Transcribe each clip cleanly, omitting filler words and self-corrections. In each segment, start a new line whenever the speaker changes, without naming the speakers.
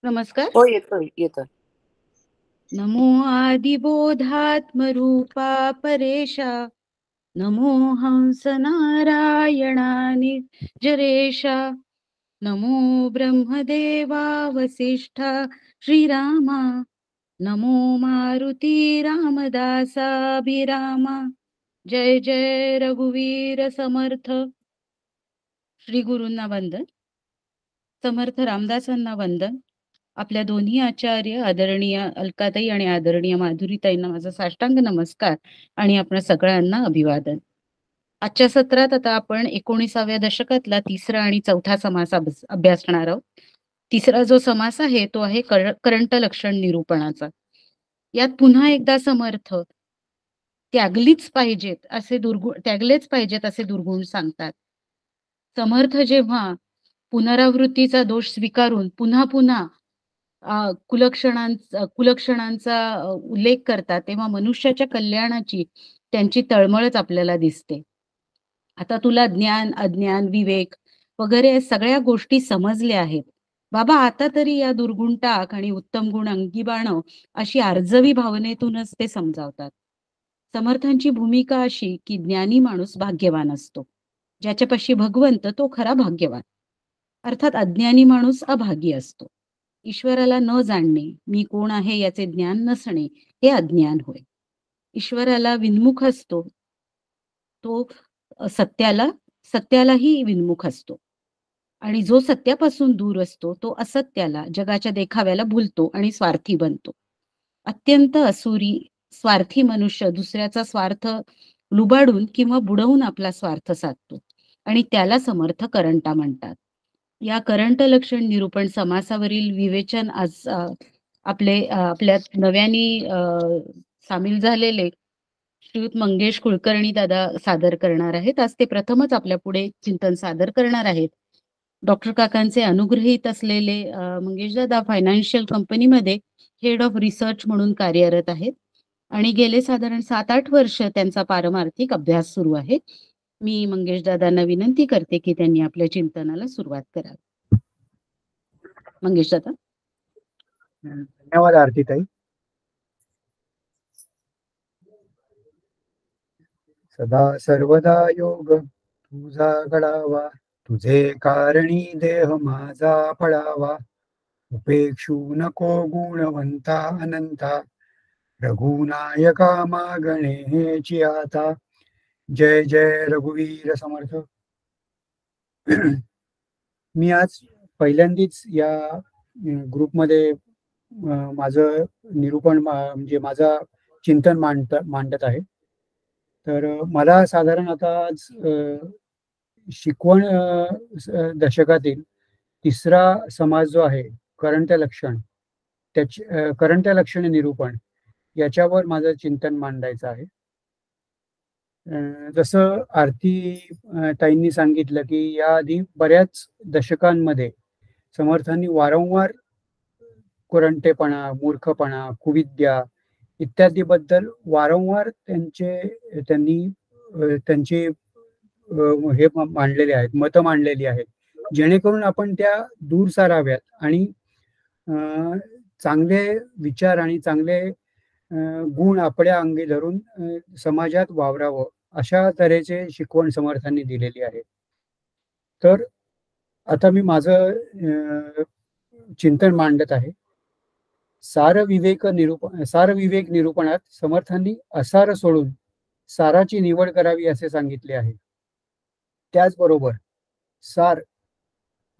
नमस्कार.
हो, येतोय येतोय.
नमो आदिबोधात्मरूपा परेशा, नमो हंस नारायणानि जरेशा, नमो ब्रह्मदेवा वसिष्ठा श्रीरामा, नमो मारुती रामदासाभिरामा. जय जय रघुवीर समर्थ. श्री गुरूंना वंदन. समर्थ रामदासांना वंदन. आपल्या दोन्ही आचार्य आदरणीय अलकाताई आणि आदरणीय माधुरीताईंना माझा साष्टांग नमस्कार आणि आपण सगळ्यांना अभिवादन. आजच्या सत्रात आता आपण 19व्या दशकातला तिसरा आणि चौथा समास अभ्यासणार आहोत. तिसरा जो समास आहे तो आहे करंट लक्षण निरूपणाचा. यात पुन्हा एकदा समर्थ त्यागलेच पाहिजेत असे दुर्गुण सांगतात. समर्थ जेव्हा पुनरावृत्तीचा दोष स्वीकारून पुन्हा पुन्हा कुलक्षणांचा उल्लेख करतात, तेव्हा मनुष्याच्या कल्याणाची त्यांची तळमळच आपल्याला दिसते. आता तुला ज्ञान, अज्ञान, विवेक वगैरे सगळ्या गोष्टी समजल्या आहेत. बाबा आता तरी या दुर्गुण टाक आणि उत्तम गुण अंगी बाणव, अशी आर्जवी भावनेतूनच ते समजावतात. समर्थांची भूमिका अशी की ज्ञानी माणूस भाग्यवान असतो. ज्याच्यापाशी भगवंत तो खरा भाग्यवान. अर्थात अज्ञानी माणूस अभागी असतो. ईश्वराला न जाणणे, मी कोण आहे याचे ज्ञान नसणे, हे अज्ञान होय. ईश्वराला विन्मुख असतो तो सत्यालाही विन्मुख असतो. आणि जो सत्यापासून दूर असतो तो असत्याला, जगाच्या देखाव्याला भुलतो आणि स्वार्थी बनतो. अत्यंत असुरी स्वार्थी मनुष्य दुसऱ्याचा स्वार्थ लुबाडून किंवा बुडवून आपला स्वार्थ साधतो आणि त्याला समर्थ करंटा म्हणतात. या करंट लक्षण निरूपण समासावरील विवेचन आज आपल्या नव्याने सामील झालेले श्रीयुत मंगेश कुलकर्णी दादा सादर करणार आहेत. आज ते प्रथमच आपल्या पुढे चिंतन सादर करणार आहेत. डॉक्टर काकांचे अनुग्रहित असलेले मंगेश दादा फायनान्शियल कंपनीमध्ये हेड ऑफ रिसर्च म्हणून कार्यरत आहेत आणि गेले साधारण 7-8 वर्ष त्यांचा पारमार्थिक अभ्यास सुरू आहे. मी मंगेश दादांना विनंती करते की त्यांनी आपल्या चिंतनाला सुरुवात करावी. मंगेश दादा.
धन्यवाद आरतीताई. सदा सर्वदा योग तुझा घडावा, तुझे कारणी देह माझा पडावा. उपेक्षू नको गुणवंता अनंता, रघुनायका मागणेची आता. जय जय रघुवीर समर्थ. मी आज पहिल्यांदाच या ग्रुपमध्ये माझं निरूपण म्हणजे माझा चिंतन मांडत आहे. तर मला साधारण आता आज शिकवण दशकातील तिसरा समाज जो आहे करंट लक्षण, करंट लक्षण निरूपण, याच्यावर माझं चिंतन मांडायचं आहे. जसं आरती ताईंनी सांगितलं की याआधी बऱ्याच दशकांमध्ये समर्थांनी वारंवार कुरंटेपणा, मूर्खपणा, कुविद्या इत्यादी बद्दल वारंवार त्यांनी त्यांची हे मांडलेले आहेत, मतं मांडलेली आहेत, जेणेकरून आपण त्या दूर साराव्यात आणि चांगले विचार आणि चांगले गुण आपल्या अंगी धरून समाजात वावरावं, अशा तऱ्हेचे शिकवण समर्थांनी दिलेली आहे. तर आता मी माझं चिंतन मांडत आहे. सार विवेक निरूपणात समर्थांनी असार सोडून साराची निवड करावी असे सांगितले आहे. त्याचबरोबर सार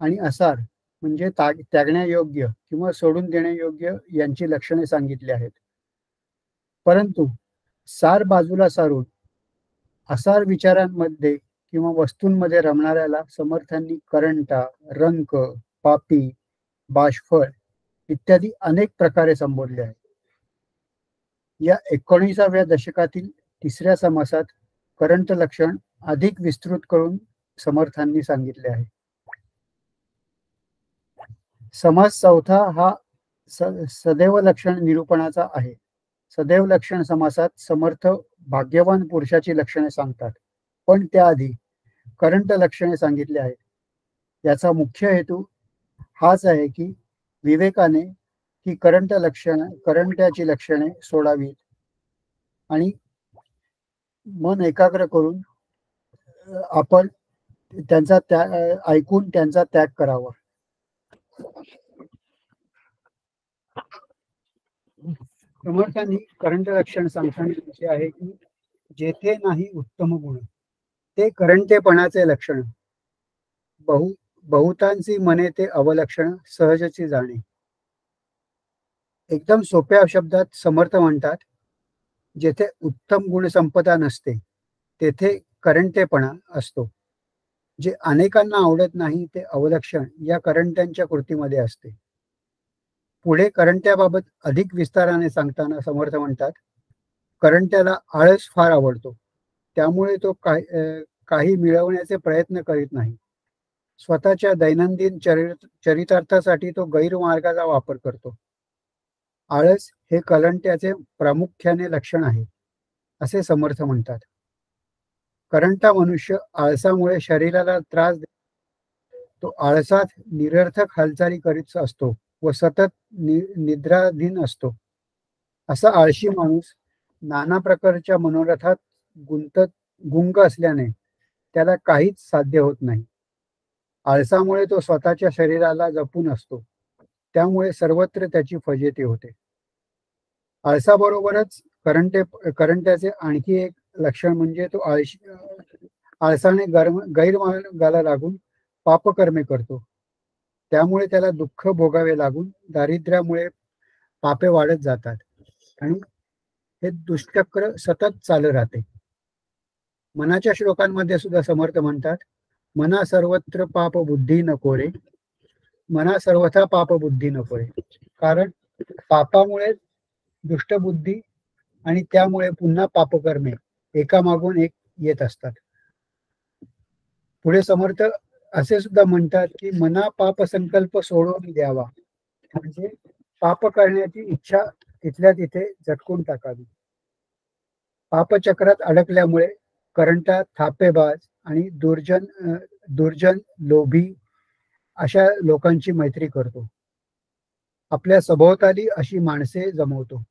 आणि असार म्हणजे त्यागण्यायोग्य किंवा सोडून देण्यायोग्य यांची लक्षणे सांगितली आहेत. परंतु सार बाजूला सारून असार विचारांमध्ये किंवा वस्तूंमध्ये रमणाऱ्याला समर्थांनी करंटा, रंक, पापी, बाष्फळ इत्यादी अनेक प्रकारे संबोधले आहे. या 19व्या दशकातील तिसऱ्या समासात करंट लक्षण अधिक विस्तृत करून समर्थांनी सांगितले आहे. समास चौथा हा सदैव लक्षण निरूपणाचा आहे. सदैव लक्षण समासात समर्थ भाग्यवान पुरुषाची लक्षणे सांगतात, पण त्याआधी करंट लक्षणे सांगितले आहेत. याचा मुख्य हेतू हाच आहे की विवेकाने ही करंट्याची लक्षणे सोडावीत आणि मन एकाग्र करून आपण ऐकून त्यांचा त्याग करावा. समर्थांनी करंट लक्षण सांगताना असे आहे की जेथे नाही उत्तम गुण ते करंटेपणाचे लक्षण, बहुतांची मने ते अवलक्षण सहजची जाणे. एकदम सोप्या शब्दात समर्थ म्हणतात, जेथे उत्तम गुण संपदा नसते तेथे करंटेपणा असतो. जे अनेकांना आवडत नाही ते अवलक्षण या करंट्यांच्या कृतीमध्ये असते. पुढे करंट्याबाबत अधिक विस्ताराने सांगताना समर्थ म्हणतात, करंट्याला आळस फार आवडतो, त्यामुळे तो काही मिळवण्याचे प्रयत्न करीत नाही. स्वतःच्या दैनंदिन चरितार्थासाठी तो गैरमार्गाचा वापर करतो. आळस हे करंट्याचे प्रामुख्याने लक्षण आहे असे समर्थ म्हणतात. करंटा मनुष्य आळसामुळे शरीराला त्रास तो आळसात निरर्थक हालचाली करीत असतो व सतत निद्राधीन असतो. असा आळशी माणूस नाना प्रकारच्या मनोरथात गुंग असल्याने त्याला काहीच साध्य होत नाही. आळसामुळे तो स्वतःच्या शरीराला जपून असतो, त्यामुळे सर्वत्र त्याची फजिती होते. आळसाबरोबरच करंट्याचे आणखी एक लक्षण म्हणजे तो आळसाने गैरमार्गाला लागून पापकर्मे करतो, त्यामुळे त्याला दुःख भोगावे लागून दारिद्र्यामुळे पापे वाढत जातात आणि हे दुष्चक्र सतत चालू राहते. मनाच्या श्लोकांमध्ये सुद्धा समर्थ म्हणतात, मना सर्वत्र पाप बुद्धी नको रे, मना सर्वथा पाप बुद्धी नको रे. कारण पापामुळे दुष्टबुद्धी आणि त्यामुळे पुन्हा पापकर्मे एकामागून एक येत असतात. पुढे समर्थ असे सुद्धा म्हणतात की मना पाप संकल्प सोडून द्यावा, म्हणजे पाप करण्याची इच्छा तिथल्या तिथे झटकून टाकावी. पापचक्रात अडकल्यामुळे करंटा थापेबाज आणि दुर्जन लोभी अशा लोकांची मैत्री करतो. आपल्या सभोवताली अशी माणसे जमवतो.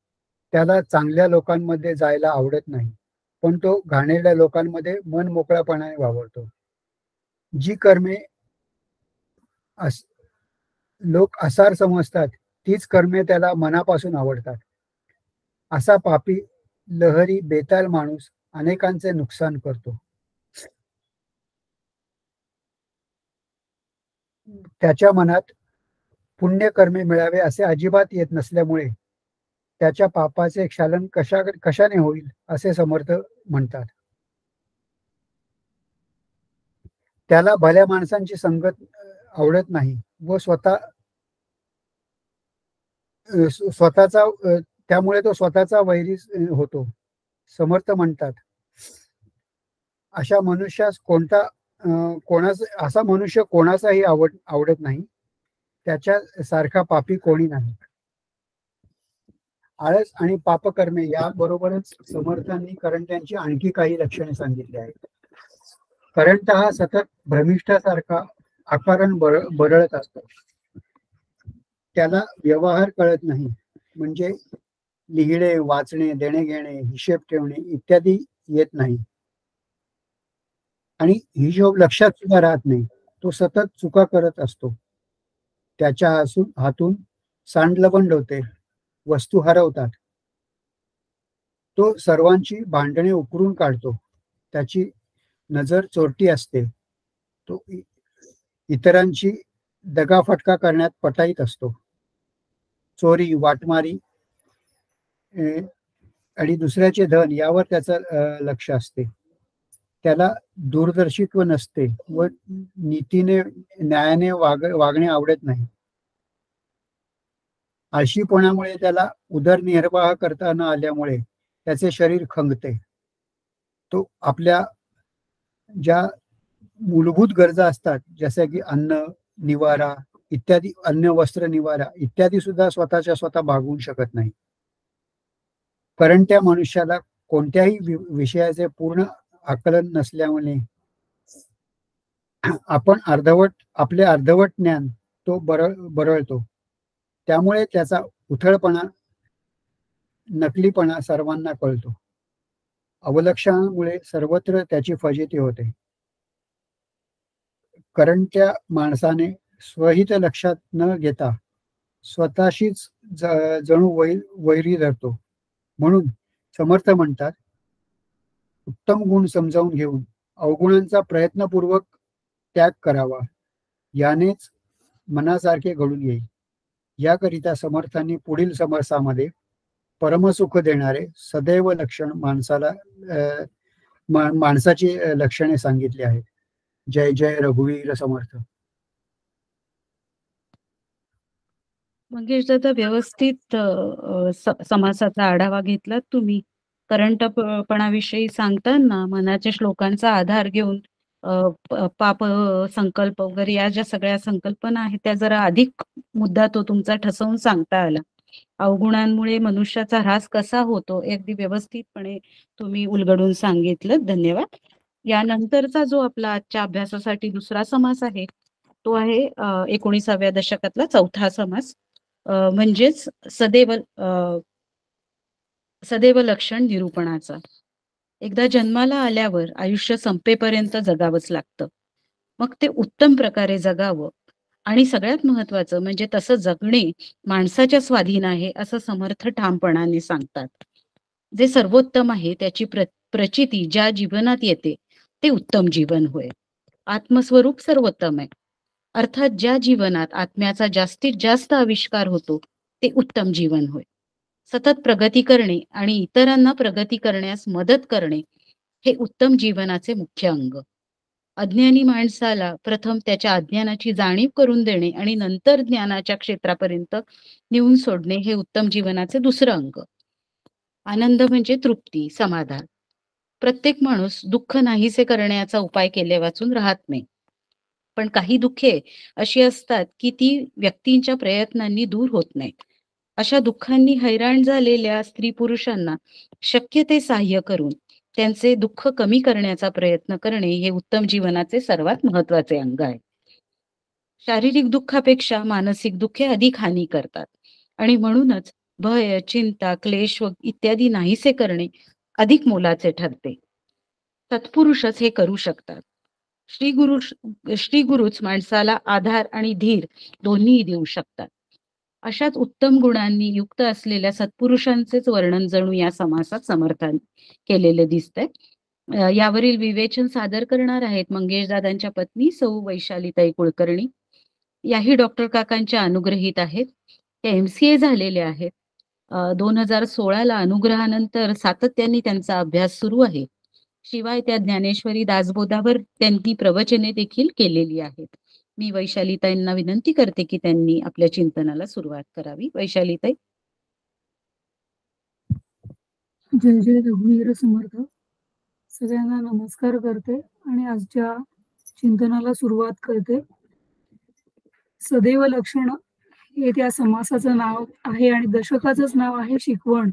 त्याला चांगल्या लोकांमध्ये जायला आवडत नाही, पण तो घाणेरड्या लोकांमध्ये मन मोकळ्यापणाने वावरतो. जी कर्मे लोक आसार समजतात तीच कर्मे त्याला मनापासून आवडतात. असा पापी लहरी बेताल माणूस अनेकांचे नुकसान करतो. त्याच्या मनात पुण्यकर्मे मिळावे असे अजिबात येत नसल्यामुळे त्याच्या पापाचे क्षालन कशाने होईल असे समर्थ म्हणतात. त्याला भल्या माणसांची संगत आवडत नाही व स्वतःचा त्यामुळे तो स्वतःचा वैरी होतो. समर्थ म्हणतात, अशा मनुष्यास असा मनुष्य कोणाचाही आवडत नाही, त्याच्या सारखा पापी कोणी नाही. आळस आणि पापकर्मे याबरोबरच समर्थांनी करंट्यांची आणखी काही लक्षणे सांगितली आहेत. करंट हा सतत भ्रमिष्ठासारखा आकारण बरळत असतो. त्याला व्यवहार कळत नाही, म्हणजे लिहिणे, वाचणे, देणे घेणे, हिशेब ठेवणे इत्यादी येत नाही आणि हिशोब लक्षात सुद्धा राहत नाही. तो सतत चुका करत असतो. त्याच्या हातून सांडलबंड होते, वस्तू हरवतात. तो सर्वांची भांडणे उकरून काढतो. त्याची नजर चोरटी असते. तो इतरांची दगाफटका करण्यात पटाईत असतो. चोरी, वाटमारी आणि दुसऱ्याचे धन यावर त्याचं लक्ष असते. त्याला दूरदर्शित्व नसते व नीतीने न्यायाने वागणे आवडत नाही. आळशीपणामुळे त्याला उदरनिर्वाह करता न आल्यामुळे त्याचे शरीर खंगते. तो आपल्या ज्या मूलभूत गरजा असतात, जसे की अन्न, निवारा इत्यादी, अन्न, वस्त्र, निवारा इत्यादी सुद्धा स्वतः भागवू शकत नाही. करंट्या मनुष्याला कोणत्याही विषयाचे पूर्ण आकलन नसल्यामुळे आपले अर्धवट ज्ञान तो बरळतो. त्यामुळे त्याचा उथळपणा, नकलीपणा सर्वांना कळतो. अवलक्षणामुळे सर्वत्र त्याची फजिती होते. करंट्या माणसाने स्वहित लक्षात न घेता स्वतःशीच जणू वैरी धरतो. म्हणून समर्थ म्हणतात, उत्तम गुण समजावून घेऊन अवगुणांचा प्रयत्नपूर्वक त्याग करावा, यानेच मनासारखे घडून येईल. याकरिता समर्थांनी पुढील समरसामध्ये परमसुख देणारे सदैव लक्षण माणसाची लक्षणे सांगितली आहेत. जय जय रघुवीर समर्थ.
मंगेश दादा, व्यवस्थित समासाचा आढावा घेतला तुम्ही. करंटपणाविषयी सांगताना मनाच्या श्लोकांचा आधार घेऊन पाप संकल्प वगैरे या ज्या सगळ्या संकल्पना आहेत त्या जरा अधिक मुद्दा तो तुमचा ठसवून सांगता आला. अवगुणांमुळे मनुष्याचा ह्रास कसा होतो अगदी व्यवस्थितपणे तुम्ही उलगडून सांगितलं. धन्यवाद. यानंतरचा जो आपला आजच्या अभ्यासासाठी दुसरा समास आहे तो आहे 19व्या दशकातला चौथा समास, म्हणजेच सदैव लक्षण निरूपणाचा. एकदा जन्माला आल्यावर आयुष्य संपेपर्यंत जगावंच लागतं. मग ते उत्तम प्रकारे जगावं आणि सगळ्यात महत्वाचं म्हणजे तसं जगणे माणसाच्या स्वाधीन आहे असं समर्थ ठामपणाने सांगतात. जे सर्वोत्तम आहे त्याची प्रचिती ज्या जीवनात येते ते उत्तम जीवन होय. आत्मस्वरूप सर्वोत्तम आहे. अर्थात ज्या जीवनात आत्म्याचा जास्तीत जास्त आविष्कार होतो ते उत्तम जीवन होय. सतत प्रगती करणे आणि इतरांना प्रगती करण्यास मदत करणे हे उत्तम जीवनाचे मुख्य अंग. अज्ञानी माणसाला प्रथम त्याच्या अज्ञानाची जाणीव करून देणे आणि नंतर ज्ञानाच्या क्षेत्रापर्यंत नेऊन सोडणे हे उत्तम जीवनाचे दुसरं अंग. आनंद म्हणजे तृप्ती, समाधान. प्रत्येक माणूस दुःख नाहीसे करण्याचा उपाय केले वाचून राहत नाही. पण काही दुःखे अशी असतात की ती व्यक्तींच्या प्रयत्नांनी दूर होत नाहीत. अशा दुःखांनी हैराण झालेल्या स्त्री पुरुषांना शक्य ते सहाय्य करून त्यांचे दुःख कमी करण्याचा प्रयत्न करणे हे उत्तम जीवनाचे सर्वात महत्वाचे अंग आहे. शारीरिक दुःखापेक्षा मानसिक दुःखे अधिक हानी करतात आणि म्हणूनच भय, चिंता, क्लेश इत्यादी नाहीसे करणे अधिक मोलाचे ठरते. सत्पुरुषच हे करू शकतात. श्री गुरुच माणसाला आधार आणि धीर दोन्ही देऊ शकतात. अशाच उत्तम गुणांनी युक्त असलेल्या सत्पुरुषांचेच वर्णन जणू या समासात समर्थांनी केलेले दिसतंय. यावरील विवेचन सादर करणार आहेत मंगेशदादांच्या पत्नी सौ वैशालीताई कुलकर्णी. याही डॉक्टर काकांच्या अनुग्रहित आहेत. त्या MCA झालेल्या आहेत. 2016ला अनुग्रहानंतर सातत्याने त्यांचा अभ्यास सुरू आहे. शिवाय त्या ज्ञानेश्वरी दासबोधावर त्यांनी प्रवचने देखील केलेली आहेत. मी वैशालीताईंना विनंती करते की त्यांनी आपल्या चिंतनाला सुरुवात करावी. वैशालीताई.
जय जय रघुवीर समर्थ. सगळ्यांना नमस्कार करते आणि आजच्या चिंतनाला सुरुवात करते. सदैव लक्षण हे त्या समासाचं नाव आहे आणि दशकाचंच नाव आहे शिकवण.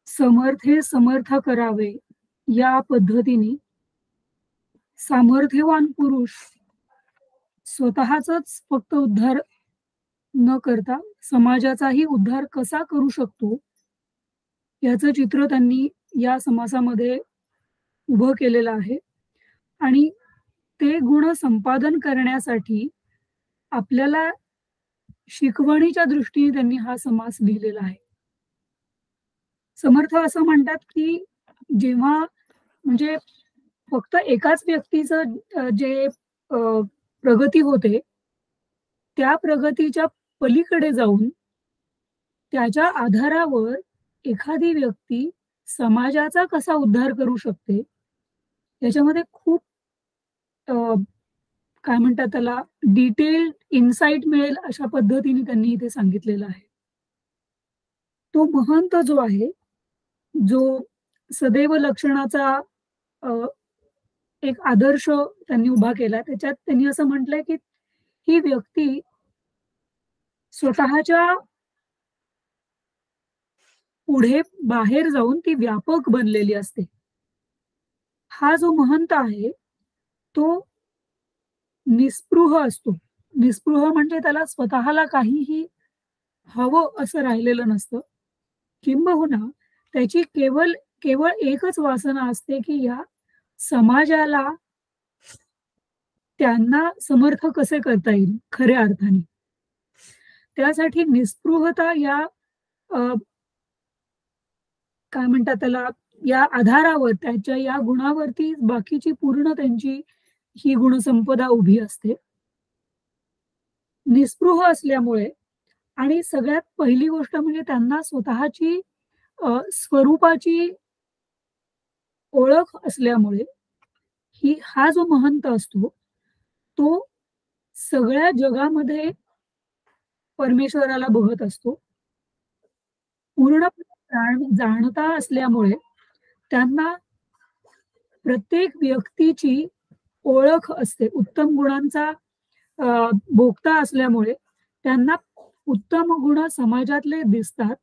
समर्थे समर्थ करावे या पद्धतीने सामर्थ्यवान पुरुष स्वतःचाच फक्त उद्धार न करता समाजाचाही उद्धार कसा करू शकतो याचं चित्र त्यांनी या समासामध्ये उभं केलेलं आहे. आणि ते गुण संपादन करण्यासाठी आपल्याला शिकवणीच्या दृष्टीने त्यांनी हा समास लिहिलेला आहे. समर्थ असं म्हणतात की जेव्हा म्हणजे फक्त एकाच व्यक्तीचं जे प्रगती होते त्या प्रगतीच्या पलीकडे जाऊन त्याच्या आधारावर एखादी व्यक्ती समाजाचा कसा उद्धार करू शकते याच्यामध्ये खूप काय म्हणतात त्याला डिटेल्ड इन्साइट मिळेल अशा पद्धतीने त्यांनी इथे सांगितलेलं आहे. तो महंत जो आहे, जो सदैव लक्षणाचा एक आदर्श त्यांनी उभा केला, त्याच्यात त्यांनी असं म्हटलंय की ही व्यक्ती स्वतःच्या पुढे बाहेर जाऊन ती व्यापक बनलेली असते. हा जो महंत आहे तो निस्पृह असतो, निस्पृह म्हणजे त्याला स्वतःला काहीही हवं असं राहिलेलं नसतं. किंबहुना त्याची केवळ केवळ एकच वासना असते की या समाजाला त्यांना समर्थ कसे करता येईल खऱ्या अर्थाने. त्यासाठी निस्पृहता या काय म्हणतात त्याला, या आधारावर, त्याच्या या गुणावरती बाकीची पूर्ण त्यांची ही गुणसंपदा उभी असते. निस्पृह असल्यामुळे आणि सगळ्यात पहिली गोष्ट म्हणजे त्यांना स्वतःची स्वरूपाची ओळख असल्यामुळे हा जो महंत असतो तो सगळ्या जगामध्ये परमेश्वराला बघत असतो. पूर्णपणे जाणता असल्यामुळे त्यांना प्रत्येक व्यक्तीची ओळख असते. उत्तम गुणांचा भोगता असल्यामुळे त्यांना उत्तम गुण समाजातले दिसतात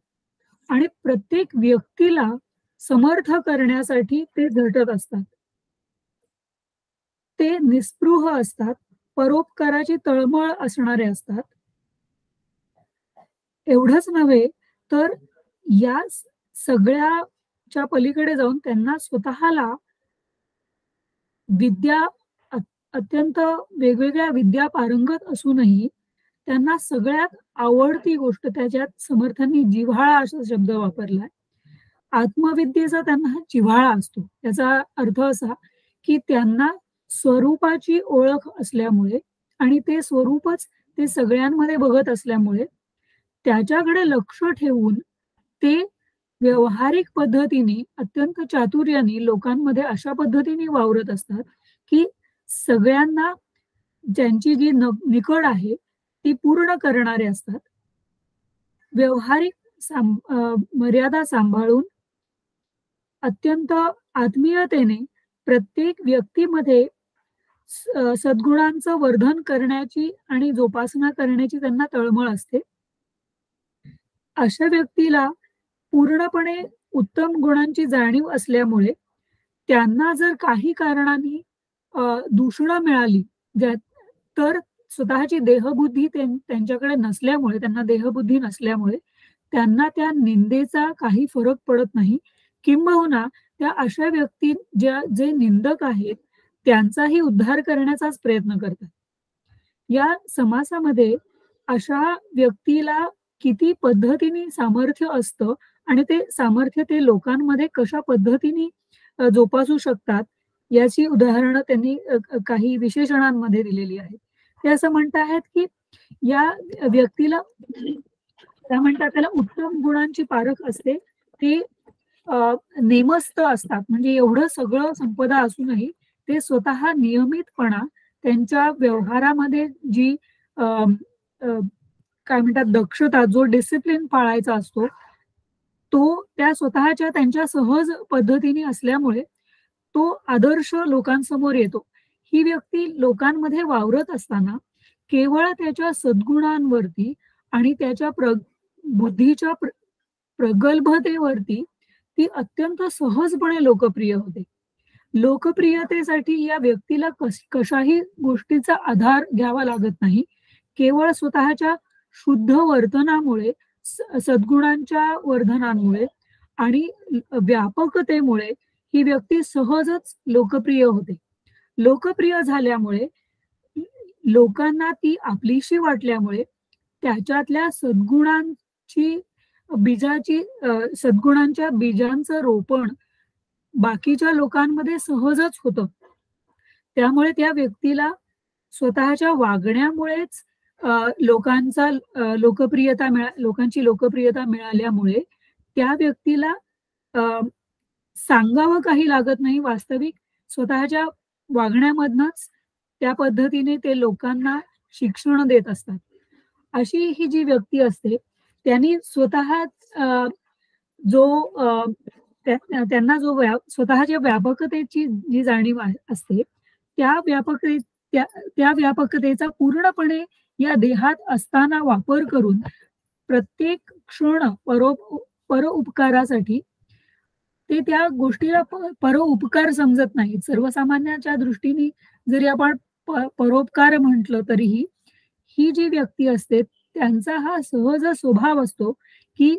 आणि प्रत्येक व्यक्तीला समर्थ करण्यासाठी ते झटत असतात. ते निस्पृह असतात, परोपकाराची तळमळ असणारे असतात. एवढंच नव्हे तर या सगळ्याच्या पलीकडे जाऊन त्यांना स्वतःला विद्या अत्यंत वेगवेगळ्या विद्या पारंगत असूनही त्यांना सगळ्यात आवडती गोष्ट, त्याच्यात समर्थांनी जिव्हाळा असा शब्द वापरलाय. आत्मविद्येचा त्यांना जिव्हाळा असतो. याचा अर्थ असा की त्यांना स्वरूपाची ओळख असल्यामुळे आणि ते स्वरूपच ते सगळ्यांमध्ये बघत असल्यामुळे त्याच्याकडे लक्ष ठेवून ते व्यावहारिक पद्धतीने अत्यंत चातुर्याने लोकांमध्ये अशा पद्धतीने वावरत असतात की सगळ्यांना ज्यांची जी निकड आहे ती पूर्ण करणारे असतात. व्यावहारिक मर्यादा सांभाळून अत्यंत आत्मीयतेने प्रत्येक व्यक्तीमध्ये सद्गुणांचं वर्धन करण्याची आणि जोपासना करण्याची त्यांना तळमळ असते. अशा व्यक्तीला पूर्णपणे उत्तम गुणांची जाणीव असल्यामुळे त्यांना जर काही कारणाने दूषणं मिळाली तर स्वतःची देहबुद्धी त्यांच्याकडे नसल्यामुळे, त्यांना देहबुद्धी नसल्यामुळे त्यांना त्या निंदेचा काही फरक पडत नाही. किंबहुना त्या अशा व्यक्ती जे निंदक आहेत त्यांचाही उद्धार करण्याचाच प्रयत्न करतात. या समासामध्ये अशा व्यक्तीला किती पद्धतीने सामर्थ्य असतं आणि ते सामर्थ्य ते लोकांमध्ये कशा पद्धतीने जोपासू शकतात याची उदाहरणं त्यांनी काही विशेषणांमध्ये दिलेली आहेत. ते असं म्हणतात की या व्यक्तीला काय म्हणतात त्याला उत्तम गुणांची पारख असते. ते नेमस्त असतात, म्हणजे एवढं सगळं संपदा असूनही ते स्वतः नियमितपणा त्यांच्या व्यवहारामध्ये जी काय म्हणतात दक्षता, जो डिसिप्लिन पाळायचा असतो तो त्या स्वतःच्या त्यांच्या सहज पद्धतीने असल्यामुळे तो आदर्श लोकांसमोर येतो. ही व्यक्ती लोकांमध्ये वावरत असताना केवळ त्याच्या सद्गुणांवरती आणि त्याच्या बुद्धीच्या प्रगल्भतेवरती ती अत्यंत सहजपणे लोकप्रिय होते. लोकप्रियतेसाठी या व्यक्तीला कशाही गोष्टीचा आधार घ्यावा लागत नाही. केवळ स्वतःच्या शुद्ध वर्तनामुळे, सद्गुणांच्या वर्धनामुळे आणि व्यापकतेमुळे ही व्यक्ती सहजच लोकप्रिय होते. लोकप्रिय झाल्यामुळे लोकांना ती आपलीशी वाटल्यामुळे त्याच्यातल्या सद्गुणांच्या बीजांचं रोपण बाकीच्या लोकांमध्ये सहजच होतं. त्यामुळे त्या व्यक्तीला स्वतःच्या वागण्यामुळेच लोकांची लोकप्रियता मिळाल्यामुळे त्या व्यक्तीला सांगावं काही लागत नाही. वास्तविक स्वतःच्या वागण्यामधनच त्या पद्धतीने ते लोकांना शिक्षण देत असतात. अशी ही जी व्यक्ती असते त्यांनी स्वतः त्यांना स्वतःच्या व्यापकतेची जी जाणीव असते त्या व्यापकतेचा पूर्णपणे या देहात असताना वापर करून प्रत्येक क्षण परोपकारासाठी ते त्या गोष्टीला परोपकार समजत नाहीत. सर्वसामान्याच्या दृष्टीने जरी आपण परोपकार म्हटलं तरीही ही जी व्यक्ती असते त्यांचा हा सहज स्वभाव असतो की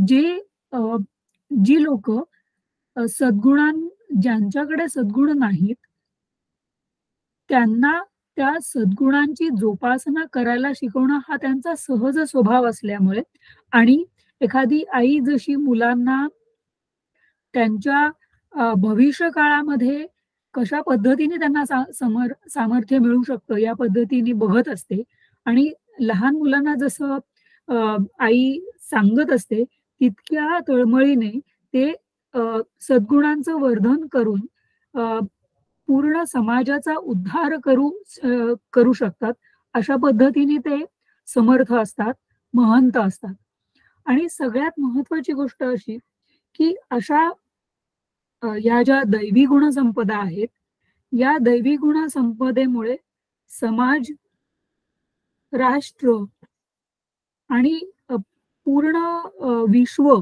जे जी लोक ज्यांच्याकडे सद्गुण नाहीत त्यांना त्या सद्गुणांची जोपासना करायला शिकवणं हा त्यांचा सहज स्वभाव असल्यामुळे आणि एखादी आई जशी मुलांना त्यांच्या भविष्य काळामध्ये कशा पद्धतीने त्यांना सामर्थ्य मिळू शकतं या पद्धतीने बघत असते आणि लहान मुलांना जसं आई सांगत असते तितक्या तळमळीने ते सद्गुणांचं वर्धन करून पूर्ण समाजाचा उद्धार करू शकतात अशा पद्धतीने ते समर्थ असतात, महंत असतात. आणि सगळ्यात महत्वाची गोष्ट अशी की अशा या ज्या दैवी गुणसंपदा आहेत या दैवी गुणसंपदेमुळे समाज, राष्ट्र आणि पूर्ण विश्व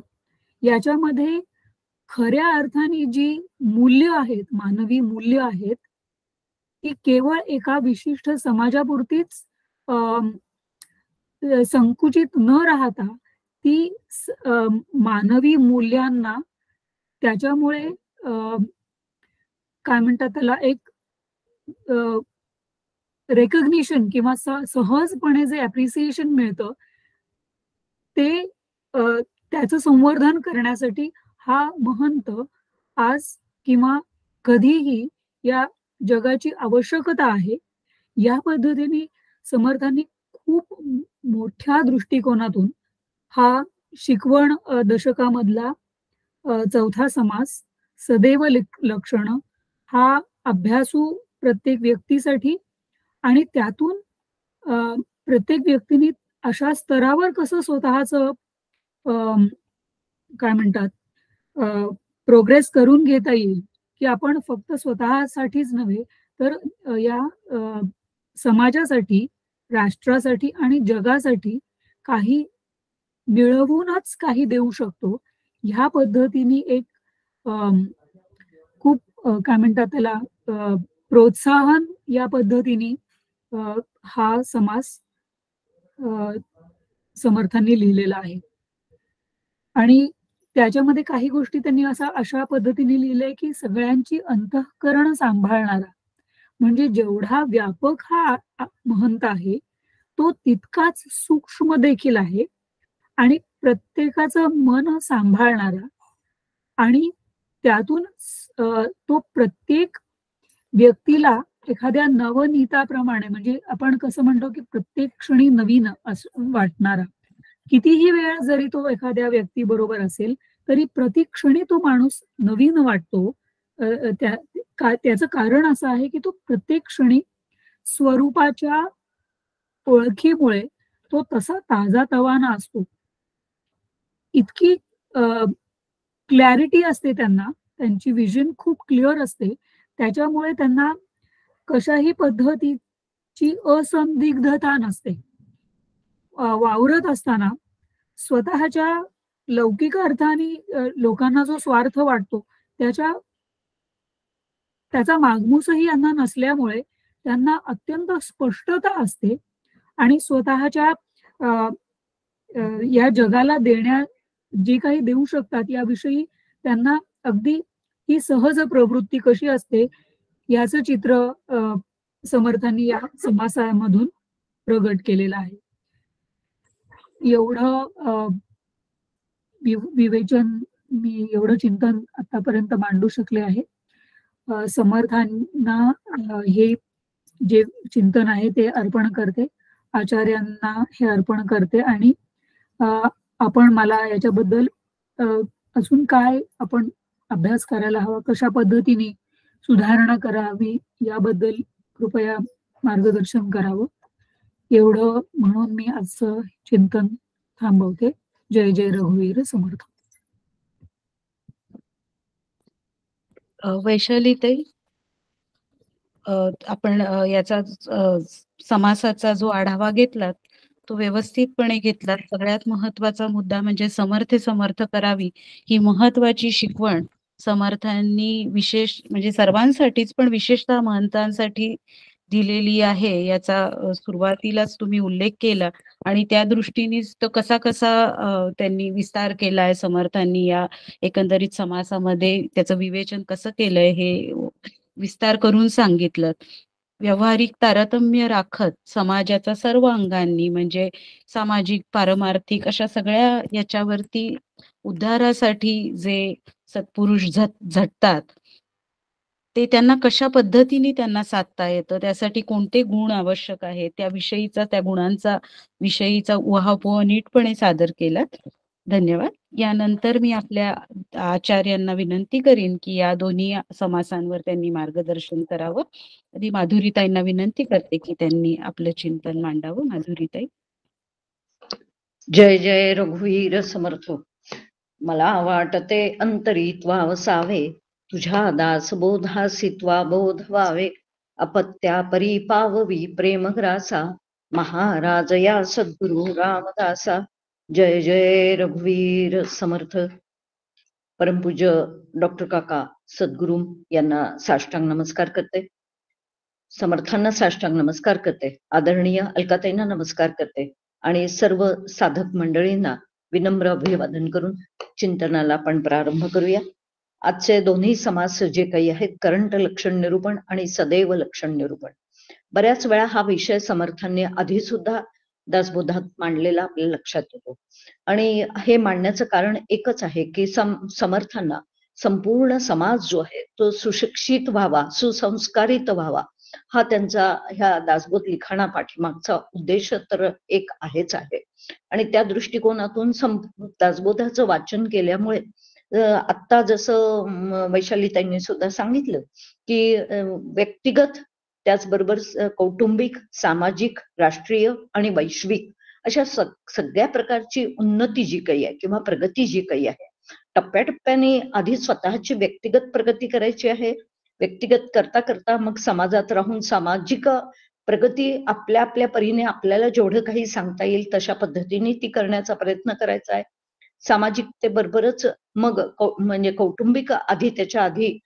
याच्यामध्ये खऱ्या अर्थाने जी मूल्य आहेत, मानवी मूल्य आहेत, ती केवळ एका विशिष्ट समाजापुरतीच संकुचित न राहता ती मानवी मूल्यांना त्याच्यामुळे काय म्हणतात त्याला एक रेकग्निशन किंवा सहजपणे जे अप्रिसिएशन मिळतं ते त्याचं संवर्धन करण्यासाठी हा महंत आज किंवा कधीही या जगाची आवश्यकता आहे. या पद्धतीने समर्थांनी खूप मोठ्या दृष्टिकोनातून हा शिकवण दशकामधला चौथा समास सदैव लक्षण हा अभ्यासू प्रत्येक व्यक्तीसाठी आणि त्यातून प्रत्येक व्यक्तीने अशा स्तरावर कसं स्वतःचं काय म्हणतात प्रोग्रेस करून घेता येईल की आपण फक्त स्वतःसाठीच नव्हे तर या समाजासाठी, राष्ट्रासाठी आणि जगासाठी काही मिळवूनच काही देऊ शकतो ह्या पद्धतीने एक खूप काय म्हणतात त्याला प्रोत्साहन या पद्धतीने हा समास समर्थांनी लिहिलेला आहे. आणि त्याच्यामध्ये काही गोष्टी त्यांनी अशा पद्धतीने लिहिलंय की सगळ्यांची अंतःकरण सांभाळणारा म्हणजे जेवढा व्यापक हा महंत आहे तो तितकाच सूक्ष्म देखील आहे आणि प्रत्येकाचं मन सांभाळणारा आणि त्यातून तो प्रत्येक व्यक्तीला एखाद्या नवनीताप्रमाणे म्हणजे आपण कसं म्हणतो की प्रत्येक क्षणी नवीन असं वाटणारा कितीही वेळ जरी तो एखाद्या व्यक्ती बरोबर असेल तरी प्रतिक्षणी तो माणूस नवीन वाटतो. त्याचं कारण असं आहे की तो प्रत्येक क्षणी स्वरूपाच्या ओळखीमुळे तो तसा ताजा तवाना असतो. इतकी क्लॅरिटी असते त्यांना, त्यांची विजन खूप क्लिअर असते. त्याच्यामुळे त्यांना कशाही पद्धतीची असंदिग्धता नसते. वावरत असताना स्वतःच्या लौकिक अर्थाने लोकांना जो स्वार्थ वाटतो त्याचा मागमूसही यांना नसल्यामुळे त्यांना अत्यंत स्पष्टता असते आणि स्वतःच्या या जगाला जे काही देऊ शकतात याविषयी त्यांना अगदी ही सहज प्रवृत्ती कशी असते याचं चित्र समर्थांनी या समासामधून प्रगट केलेलं आहे. एवढं विवेचन मी एवढं चिंतन आतापर्यंत मांडू शकले आहे. समर्थांना हे जे चिंतन आहे ते अर्पण करते, आचार्यांना हे अर्पण करते आणि आपण मला याच्याबद्दल अजून काय आपण अभ्यास करायला हवा, कशा पद्धतीने सुधारणा करावी याबद्दल कृपया मार्गदर्शन करावं एवढं म्हणून मी आजचं चिंतन थांबवते. जय जय रघुवीर समर्थ.
वैशालीताई, आपण याचा समासाचा जो आढावा घेतलात तो व्यवस्थितपणे घेतलात. सगळ्यात महत्वाचा मुद्दा म्हणजे समर्थ करावी ही महत्वाची शिकवण समर्थांनी विशेष म्हणजे सर्वांसाठीच पण विशेषतः महंतांसाठी दिलेली आहे याचा सुरुवातीलाच तुम्ही उल्लेख केला आणि त्या दृष्टीनेच तो कसा कसा त्यांनी विस्तार केलाय समर्थांनी या एकंदरीत समासामध्ये त्याचं विवेचन कसं केलंय हे विस्तार करून सांगितलं. व्यावहारिक तारतम्य राखत समाजाच्या सर्व अंगांनी म्हणजे सामाजिक, पारमार्थिक अशा सगळ्या याच्यावरती उद्धारासाठी जे सत्पुरुष झटतात ते त्यांना कशा पद्धतीने त्यांना साधता येतं, त्यासाठी कोणते गुण आवश्यक आहेत, त्याविषयीचा त्या गुणांचा विषयीचा उहापोह नीटपणे सादर केलात. धन्यवाद. यानंतर मी आपल्या आचार्यांना विनंती करीन की या दोन्ही समासांवर त्यांनी मार्गदर्शन करावं. आधी माधुरीताईंना विनंती करते की त्यांनी आपलं चिंतन मांडावं. माधुरीताई.
जय जय रघुवीर समर्थ. मला वाटते अंतरीत्वा वसावे, तुझ्या दासबोधासित्वा बोध व्हावे. अपत्या परिपाववी प्रेमग्रासा, महाराज या सद्गुरु रामदासा. जय जय रघुवीर समर्थ. परमपूज्य डॉक्टर काका सद्गुरु यांना साष्टांग नमस्कार करते. समर्थांना साष्टांग नमस्कार करते. आदरणीय अलकाताईंना नमस्कार करते आणि सर्व साधक मंडळींना विनम्र अभिवादन करून चिंतनाला आपण प्रारंभ करूया. आजचे दोन्ही समास जे काही आहेत, करंट लक्षण निरूपण आणि सदैव लक्षण निरूपण. बऱ्याच वेळा हा विषय समर्थांनी आधी सुद्धा दासबोधात मांडलेला आपल्याला लक्षात येतो आणि हे मांडण्याचं कारण एकच आहे की समर्थांना संपूर्ण समाज जो आहे तो सुशिक्षित व्हावा, सुसंस्कारित व्हावा, हा त्यांचा ह्या दासबोध लिखाणा पाठीमागचा उद्देश तर एक आहेच आहे. आणि त्या दृष्टिकोनातून दासबोधाचं वाचन केल्यामुळे आत्ता जसं वैशालीताईंनी सुद्धा सांगितलं की व्यक्तिगत त्याचबरोबर कौटुंबिक, सामाजिक, राष्ट्रीय आणि वैश्विक अशा सगळ्या प्रकारची उन्नती जी काही आहे किंवा प्रगती जी काही आहे, टप्प्याटप्प्याने आधी स्वतःची व्यक्तिगत प्रगती करायची आहे. व्यक्तिगत करता करता मग समाजात राहून सामाजिक प्रगती आपल्या आपल्या परीने आपल्याला जेवढं काही सांगता येईल तशा पद्धतीने ती करण्याचा प्रयत्न करायचा आहे. सामाजिकतेबरोबरच मग म्हणजे कौटुंबिक आधी त्याच्या आधी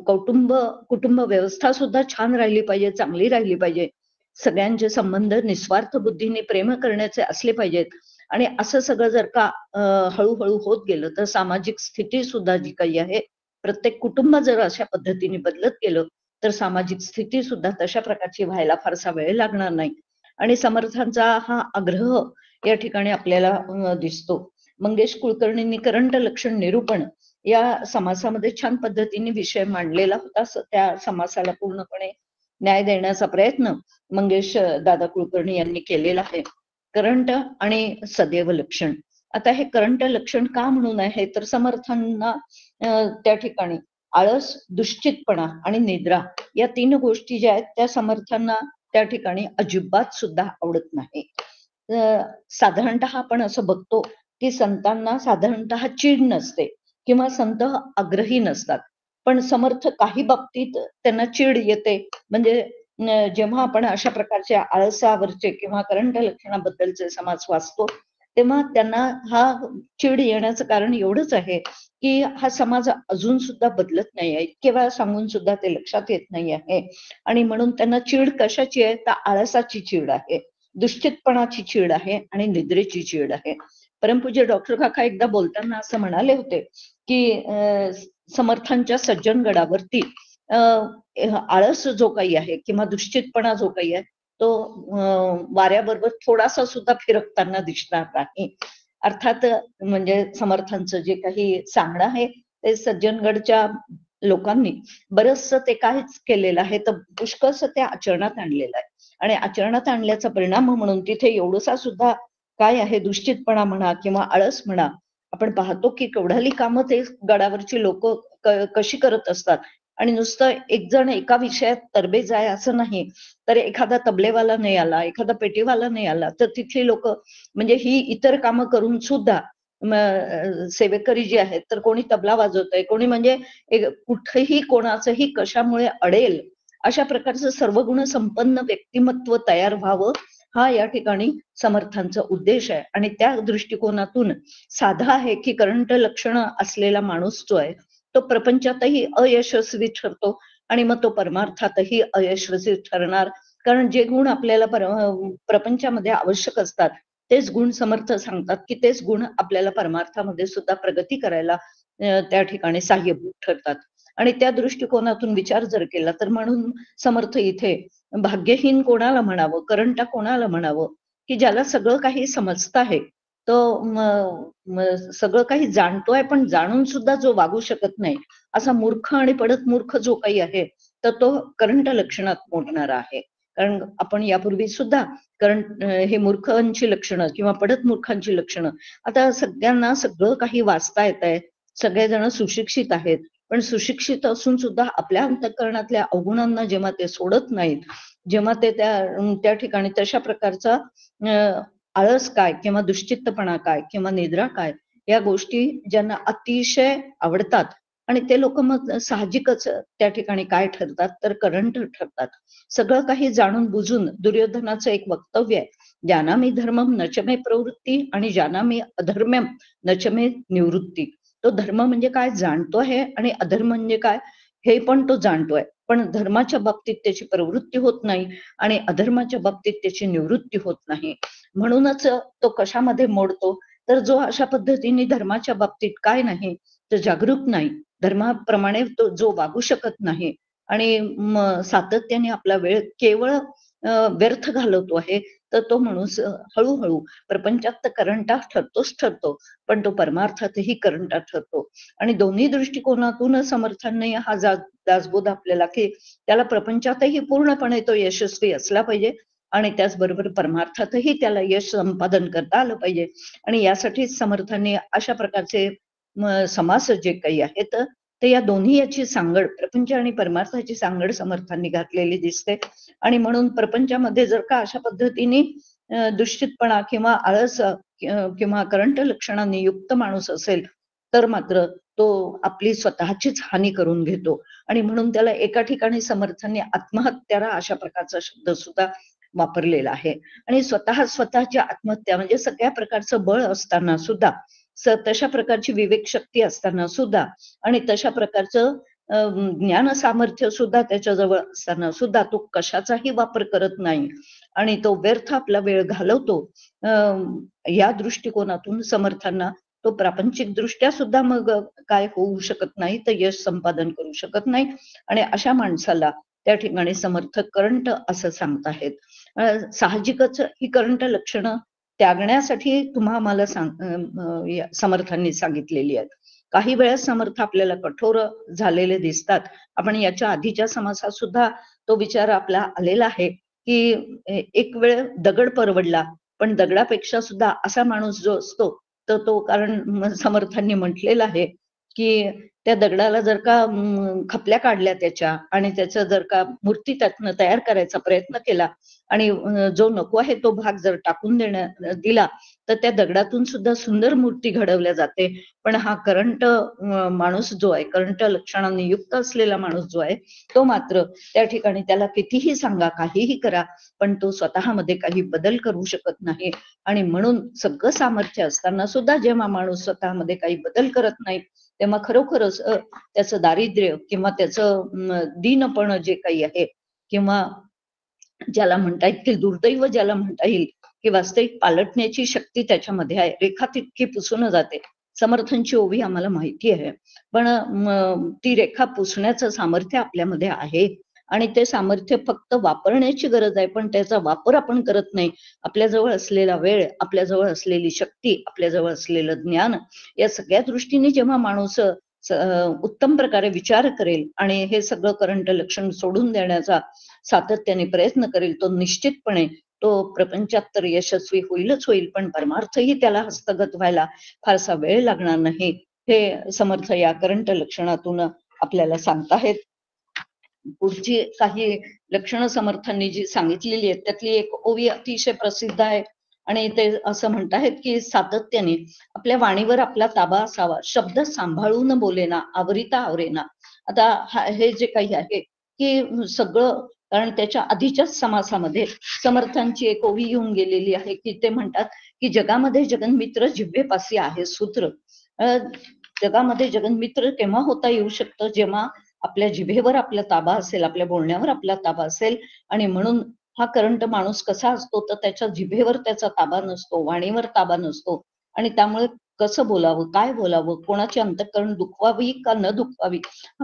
कुटुंब व्यवस्था सुद्धा छान राहिली पाहिजे, चांगली राहिली पाहिजे. सगळ्यांचे संबंध निस्वार्थ बुद्धीने प्रेम करण्याचे असले पाहिजेत. आणि असं सगळं जर का हळूहळू होत गेलं तर सामाजिक स्थिती सुद्धा जी काही आहे, प्रत्येक कुटुंब जर अशा पद्धतीने बदलत गेलं तर सामाजिक स्थिती सुद्धा तशा प्रकारची व्हायला फारसा वेळ लागणार नाही. आणि समर्थांचा हा आग्रह या ठिकाणी आपल्याला दिसतो. मंगेश कुलकर्णींनी करंट लक्षण निरूपण या समासामध्ये छान पद्धतीने विषय मांडलेला होता. त्या समासाला पूर्णपणे न्याय देण्याचा प्रयत्न मंगेश दादा कुलकर्णी यांनी केलेला आहे. करंट आणि सदैव लक्षण. आता हे करंट लक्षण का म्हणून आहे तर समर्थांना त्या ठिकाणी आळस, दुश्चितपणा आणि निद्रा या 3 गोष्टी ज्या आहेत त्या समर्थांना त्या ठिकाणी अजिबात सुद्धा आवडत नाही. साधारणतः आपण असं बघतो की संतांना साधारणतः चीड नसते किंवा संत आग्रही नसतात, पण समर्थ काही बाबतीत त्यांना चीड येते. म्हणजे जेव्हा आपण अशा प्रकारच्या आळसावरचे किंवा करंट लक्षणाबद्दलचे समाज वाचतो तेव्हा त्यांना हा चीड येण्याचं कारण एवढंच आहे की हा समाज अजून सुद्धा बदलत नाही आहे, इतके वेळा सांगून सुद्धा ते लक्षात येत नाही आहे. आणि म्हणून त्यांना चीड कशाची आहे तर आळसाची चीड आहे, दुश्चितपणाची चीड आहे आणि निद्रेची चीड आहे. परमपूज्य डॉक्टर काका एकदा बोलताना असं म्हणाले होते की समर्थांच्या सज्जनगडावरती आळस जो काही आहे किंवा दुश्चितपणा जो काही आहे तो वाऱ्याबरोबर थोडासा सुद्धा फिरकताना दिसणार नाही. अर्थात म्हणजे समर्थांचं जे काही सांगणं आहे ते सज्जनगडच्या लोकांनी बरंचसं ते काहीच केलेलं आहे तर पुष्कळसं ते आचरणात आणलेलं आहे. आणि आचरणात आणल्याचा परिणाम म्हणून तिथे एवढसा सुद्धा काय आहे दुश्चितपणा म्हणा किंवा आळस म्हणा, आपण पाहतो की केवढाली कामं ते गडावरची लोक कशी करत असतात. आणि नुसतं एक जण एका विषयात तरबेज आहे असं नाही, तर एखादा तबलेवाला नाही आला, एखादा पेटीवाला नाही आला तर तिथली लोक म्हणजे ही इतर कामं करून सुद्धा सेवेकरी जी आहेत तर कोणी तबला वाजवतंय, कोणी म्हणजे कुठेही कोणाचंही कशामुळे अडेल अशा प्रकारचं सर्वगुण संपन्न व्यक्तिमत्व तयार व्हावं हा या ठिकाणी समर्थांचा उद्देश आहे. आणि त्या दृष्टिकोनातून साधा आहे की करंट लक्षण असलेला माणूस जो आहे तो प्रपंचातही अयशस्वी ठरतो आणि मग तो परमार्थातही अयशस्वी ठरणार. कारण जे गुण आपल्याला प्रपंचामध्ये आवश्यक असतात तेच गुण समर्थ सांगतात की तेच गुण आपल्याला परमार्थामध्ये सुद्धा प्रगती करायला त्या ठिकाणी सहाय्यभूत ठरतात. आणि त्या दृष्टिकोनातून विचार जर केला तर म्हणून समर्थ इथे भाग्यहीन कोणाला म्हणावं, करंटा कोणाला म्हणावं, की ज्याला सगळं काही समजत आहे, तो सगळं काही जाणतोय पण जाणून सुद्धा जो वागू शकत नाही असा मूर्ख आणि पडत मूर्ख जो काही आहे तर तो करंट लक्षणात मोडणारा आहे. कारण आपण यापूर्वी सुद्धा हे मूर्खांची लक्षणं किंवा पडत मूर्खांची लक्षणं, आता सगळ्यांना सगळं काही वाचता येत आहे, सगळेजण सुशिक्षित आहेत, पण सुशिक्षित असून सुद्धा आपल्या अंतःकरणातल्या अवगुणांना जेव्हा ते सोडत नाहीत, जेव्हा ते त्या ठिकाणी तशा प्रकारचा आळस काय किंवा दुश्चित्तपणा काय किंवा निद्रा काय या गोष्टी ज्यांना अतिशय आवडतात आणि ते लोक मग साहजिकच त्या ठिकाणी काय ठरतात तर करंट ठरतात. सगळं काही जाणून बुजून दुर्योधनाचं एक वक्तव्य आहे, ज्ञानामी धर्मम नचमे प्रवृत्ती आणि ज्ञानामी अधर्म्यम नचमे निवृत्ती. तो धर्म म्हणजे काय जाणतो आहे आणि अधर्म म्हणजे काय हे पण तो जाणतोय, पण धर्माच्या बाबतीत त्याची प्रवृत्ती होत नाही आणि अधर्माच्या बाबतीत त्याची निवृत्ती होत नाही. म्हणूनच तो कशामध्ये मोडतो तर जो अशा पद्धतीने धर्माच्या बाबतीत काय नाही तर जागरूक नाही, धर्माप्रमाणे तो जो वागू शकत नाही आणि सातत्याने आपला वेळ केवळ व्यर्थ घालवतो आहे, तर तो माणूस हळूहळू प्रपंचात तर करंटा ठरतोच ठरतो, पण तो परमार्थातही करंटा ठरतो. आणि दोन्ही दृष्टिकोनातून समर्थांनी हा दासबोध आपल्याला की त्याला प्रपंचातही पूर्णपणे तो यशस्वी असला पाहिजे आणि त्याचबरोबर परमार्थातही त्याला यश संपादन करता आलं पाहिजे. आणि यासाठी समर्थांनी अशा प्रकारचे समास जे काही आहेत ते या दोन्ही याची सांगड, प्रपंच आणि परमार्थाची सांगड समर्थांनी घातलेली दिसते. आणि म्हणून प्रपंचामध्ये जर का अशा पद्धतीने दुश्चितपणा किंवा आळस किंवा करंट लक्षणांनी युक्त माणूस असेल तर मात्र तो आपली स्वतःचीच हानी करून घेतो. आणि म्हणून त्याला एका ठिकाणी समर्थांनी आत्महत्यारा अशा प्रकारचा शब्द सुद्धा वापरलेला आहे. आणि स्वतःची आत्महत्या म्हणजे सगळ्या प्रकारचं बळ असताना सुद्धा, तशा प्रकारची विवेक शक्ती असताना सुद्धा आणि तशा प्रकारचं ज्ञान सामर्थ्य सुद्धा त्याच्याजवळ असताना सुद्धा तो कशाचाही वापर करत नाही आणि तो व्यर्थ आपला वेळ घालवतो. या दृष्टिकोनातून समर्थांना तो प्रापंचिक दृष्ट्या सुद्धा मग काय होऊ शकत नाही, तर यश संपादन करू शकत नाही. आणि अशा माणसाला त्या ठिकाणी समर्थ करंट असं सांगताहेत. साहजिकच ही करंट लक्षणं त्यागण्यासाठी आम्हाला समर्थांनी सांगितलेली आहेत. काही वेळेस समर्थ आपल्याला कठोर झालेले दिसतात. आपण याच्या आधीच्या समासात सुद्धा तो विचार आपला आलेला आहे की एक वेळ दगड परवडला, पण दगडापेक्षा सुद्धा असा माणूस जो असतो तर तो, कारण समर्थांनी म्हटलेलं आहे की त्या दगडाला जर का खपल्या काढल्या त्याच्या आणि त्याचं जर का मूर्ती त्यातनं तयार करायचा प्रयत्न केला आणि जो नको आहे तो भाग जर टाकून दिला तर त्या दगडातून सुद्धा सुंदर मूर्ती घडवल्या जाते. पण हा करंट माणूस जो आहे, करंट लक्षणांनी युक्त असलेला माणूस जो आहे तो मात्र त्या ठिकाणी त्याला कितीही सांगा, काहीही करा, पण तो स्वतःमध्ये काही बदल करू शकत नाही. आणि म्हणून सगळं सामर्थ्य असताना सुद्धा जेव्हा माणूस स्वतःमध्ये काही बदल करत नाही तेव्हा खरोखरच त्याचं दारिद्र्य किंवा त्याचं दीनपण जे काही आहे किंवा ज्याला म्हणता येईल दुर्दैव ज्याला म्हणता येईल की वास्तविक पालटण्याची शक्ती त्याच्यामध्ये आहे, रेखा तितकी पुसून जाते. समर्थांची ओवी आम्हाला माहिती आहे, पण ती रेखा पुसण्याचं सामर्थ्य आपल्यामध्ये आहे आणि ते सामर्थ्य फक्त वापरण्याची गरज आहे, पण त्याचा वापर आपण करत नाही. आपल्याजवळ असलेला वेळ, आपल्याजवळ असलेली शक्ती, आपल्याजवळ असलेलं ज्ञान या सगळ्या दृष्टीने जेव्हा माणूस उत्तम प्रकारे विचार करेल आणि हे सगळं करंट लक्षण सोडून देण्याचा सातत्याने प्रयत्न करेल, तो निश्चितपणे तो प्रपंचात तर यशस्वी होईलच होईल, पण परमार्थही त्याला हस्तगत व्हायला फारसा वेळ लागणार नाही. हे समर्थ या करंट लक्षणातून आपल्याला सांगताहेत. पुढची काही लक्षणं समर्थांनी जी सांगितलेली आहेत त्यातली एक ओवी अतिशय प्रसिद्ध आहे आणि ते असं म्हणताहेत की सातत्याने आपल्या वाणीवर आपला ताबा असावा, शब्द सांभाळून बोलेना, आवरिता आवरेना. आता हे जे काही आहे की सगळं, कारण त्याच्या आधीच्याच समासामध्ये समर्थांची एक ओवी येऊन गेलेली आहे की ते म्हणतात की जगामध्ये जगन्मित्र जिव्हेपासी आहे सूत्र. जगामध्ये जगन्मित्र केव्हा होता येऊ शकतं, जेव्हा आपल्या जिभेवर आपला ताबा असेल, आपल्या बोलण्यावर आपला ताबा असेल. आणि म्हणून हा करंट माणूस कसा असतो, तर त्याच्या जिभेवर त्याचा ताबा नसतो, वाणीवर ताबा नसतो. आणि त्यामुळे कसं बोलावं, काय बोलावं, कोणाची अंतःकरण दुखवावी का न दुखवावी,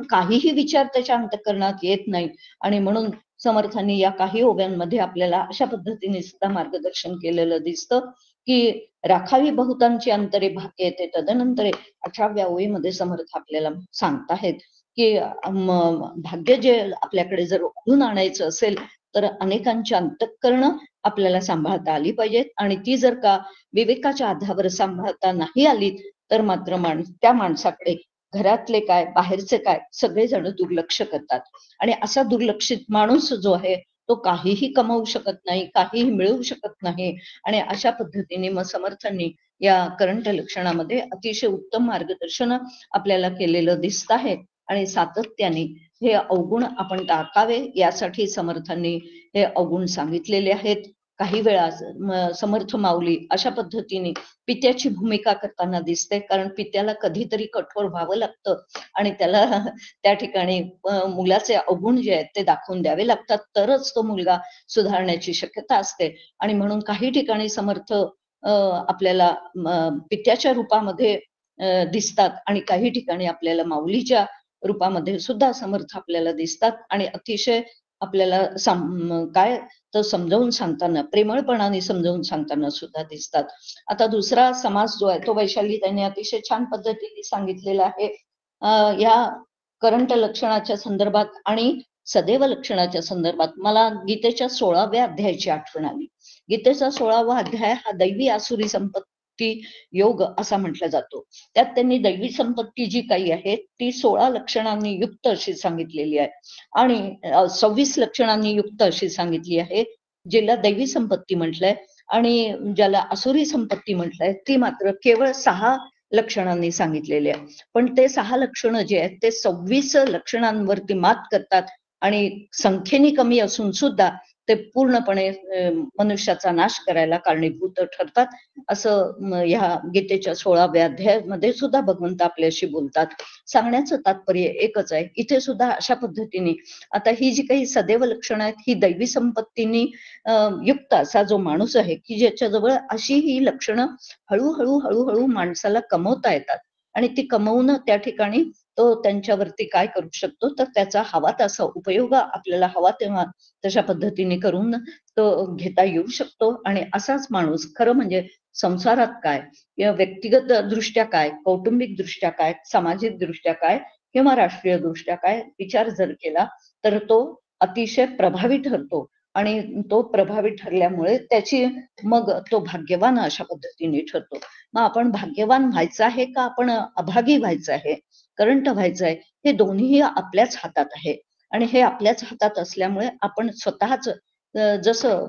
काहीही विचार त्याच्या अंतःकरणात येत नाही. आणि म्हणून समर्थांनी या काही ओव्यांमध्ये आपल्याला अशा पद्धतीने सुद्धा मार्गदर्शन केलेलं दिसतं की राखावी बहुतांची अंतरे भाग्य येते तदनंतरे. 18व्या ओळीमध्ये समर्थ आपल्याला सांगताहेत की भाग्य जे आपल्याकडे जर ओढून आणायचं असेल तर अनेकांची अंतःकरण आपल्याला सांभाळता आली पाहिजेत. आणि ती जर का विवेकाच्या आधारावर सांभाळता नाही आली तर मात्र त्या माणसाकडे घरातले काय बाहेरचे काय सगळेजण दुर्लक्ष करतात. आणि असा दुर्लक्षित माणूस जो आहे तो काहीही कमवू शकत नाही, काहीही मिळवू शकत नाही. आणि अशा पद्धतीने मग समर्थांनी या करंट लक्षणामध्ये अतिशय उत्तम मार्गदर्शन आपल्याला केलेलं दिसत आहे. आणि सातत्याने हे अवगुण आपण टाकावे यासाठी समर्थांनी हे अवगुण सांगितलेले आहेत. काही वेळा समर्थ माऊली अशा पद्धतीने पित्याची भूमिका करताना दिसते, कारण पित्याला कधीतरी कठोर व्हावं लागतं आणि त्याला त्या ठिकाणी मुलाचे अवगुण जे आहेत ते दाखवून द्यावे लागतात, तरच तो मुलगा सुधारण्याची शक्यता असते. आणि म्हणून काही ठिकाणी समर्थ आपल्याला पित्याच्या रूपामध्ये दिसतात आणि काही ठिकाणी आपल्याला माऊलीच्या रूपामध्ये सुद्धा समर्थ आपल्याला दिसतात. आणि अतिशय आपल्याला काय तर समजावून सांगताना, प्रेमळपणाने समजावून सांगताना सुद्धा दिसतात. आता दुसरा समास जो आहे तो वैशाली त्यांनी अतिशय छान पद्धतीने सांगितलेला आहे या करंट लक्षणाच्या संदर्भात आणि सदैव लक्षणाच्या संदर्भात. मला गीतेच्या 16व्या अध्यायाची आठवण आली. गीतेचा 16वा अध्याय हा दैवी आसुरी संपत्ती योग असा म्हटला जातो. त्यात त्यांनी दैवी संपत्ती जी काही आहे ती 16 लक्षणांनी युक्त अशी सांगितलेली आहे आणि 26 लक्षणांनी युक्त अशी सांगितली आहे. ज्याला दैवी संपत्ती म्हटलंय आणि ज्याला आसुरी संपत्ती म्हटलंय ती मात्र केवळ 6 लक्षणांनी सांगितलेली आहे. पण ते 6 लक्षणं जे आहेत ते 26 लक्षणांवरती मात करतात आणि संख्येने कमी असून सुद्धा ते पूर्णपणे मनुष्याचा नाश करायला कारणीभूत ठरतात. असं ह्या गीतेच्या 16व्या अध्यायामध्ये सुद्धा भगवंत आपल्याशी बोलतात. सांगण्याचं तात्पर्य एकच आहे. इथे सुद्धा अशा पद्धतीने आता ही जी काही सदैव लक्षणं आहेत ही दैवी संपत्तीनी युक्त असा जो माणूस आहे की ज्याच्याजवळ अशी ही लक्षणं हळूहळू हळूहळू माणसाला कमवता येतात आणि ती कमवून त्या ठिकाणी तो त्यांच्यावरती काय करू शकतो तर त्याचा हवा तसा उपयोग आपल्याला हवा तेव्हा तशा पद्धतीने करून तो घेता येऊ शकतो. आणि असाच माणूस खरं म्हणजे संसारात काय या व्यक्तिगत दृष्ट्या काय, कौटुंबिक दृष्ट्या काय, सामाजिक दृष्ट्या काय किंवा राष्ट्रीय दृष्ट्या काय विचार जर केला तर तो अतिशय प्रभावी ठरतो. आणि तो प्रभावी ठरल्यामुळे त्याची मग तो भाग्यवान अशा पद्धतीने ठरतो. मग आपण भाग्यवान व्हायचं आहे का आपण अभागी व्हायचं आहे, करंट व्हायचं आहे, हे दोन्ही आपल्याच हातात आहे. आणि हे आपल्याच हातात असल्यामुळे आपण स्वतःच जसं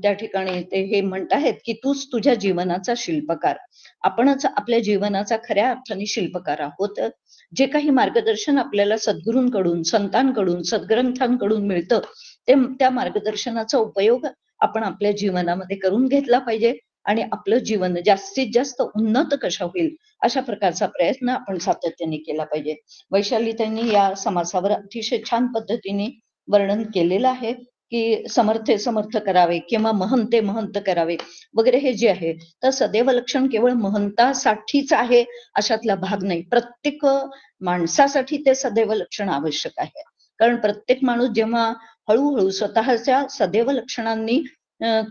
त्या ठिकाणी ते हे म्हणत आहेत की तूच तुझ्या जीवनाचा शिल्पकार. आपणच आपल्या जीवनाचा खऱ्या अर्थाने शिल्पकार आहोत. जे काही मार्गदर्शन आपल्याला सद्गुरूंकडून, संतांकडून, सद्ग्रंथांकडून मिळतं ते त्या मार्गदर्शनाचा उपयोग आपण आपल्या जीवनामध्ये करून घेतला पाहिजे आणि आपलं जीवन जास्तीत जास्त उन्नत कशा होईल अशा प्रकारचा प्रयत्न आपण सातत्याने केला पाहिजे. वैशाली त्यांनी या समासावर अतिशय छान पद्धतीने वर्णन केलेलं आहे की समर्थे समर्थ करावे किंवा महंते महंत करावे वगैरे हे जे आहे तर सदैव लक्षण केवळ महंतासाठीच आहे अशातला भाग नाही. प्रत्येक माणसासाठी ते सदैव लक्षण आवश्यक आहे. कारण प्रत्येक माणूस जेव्हा हळूहळू स्वतःच्या सदैव लक्षणांनी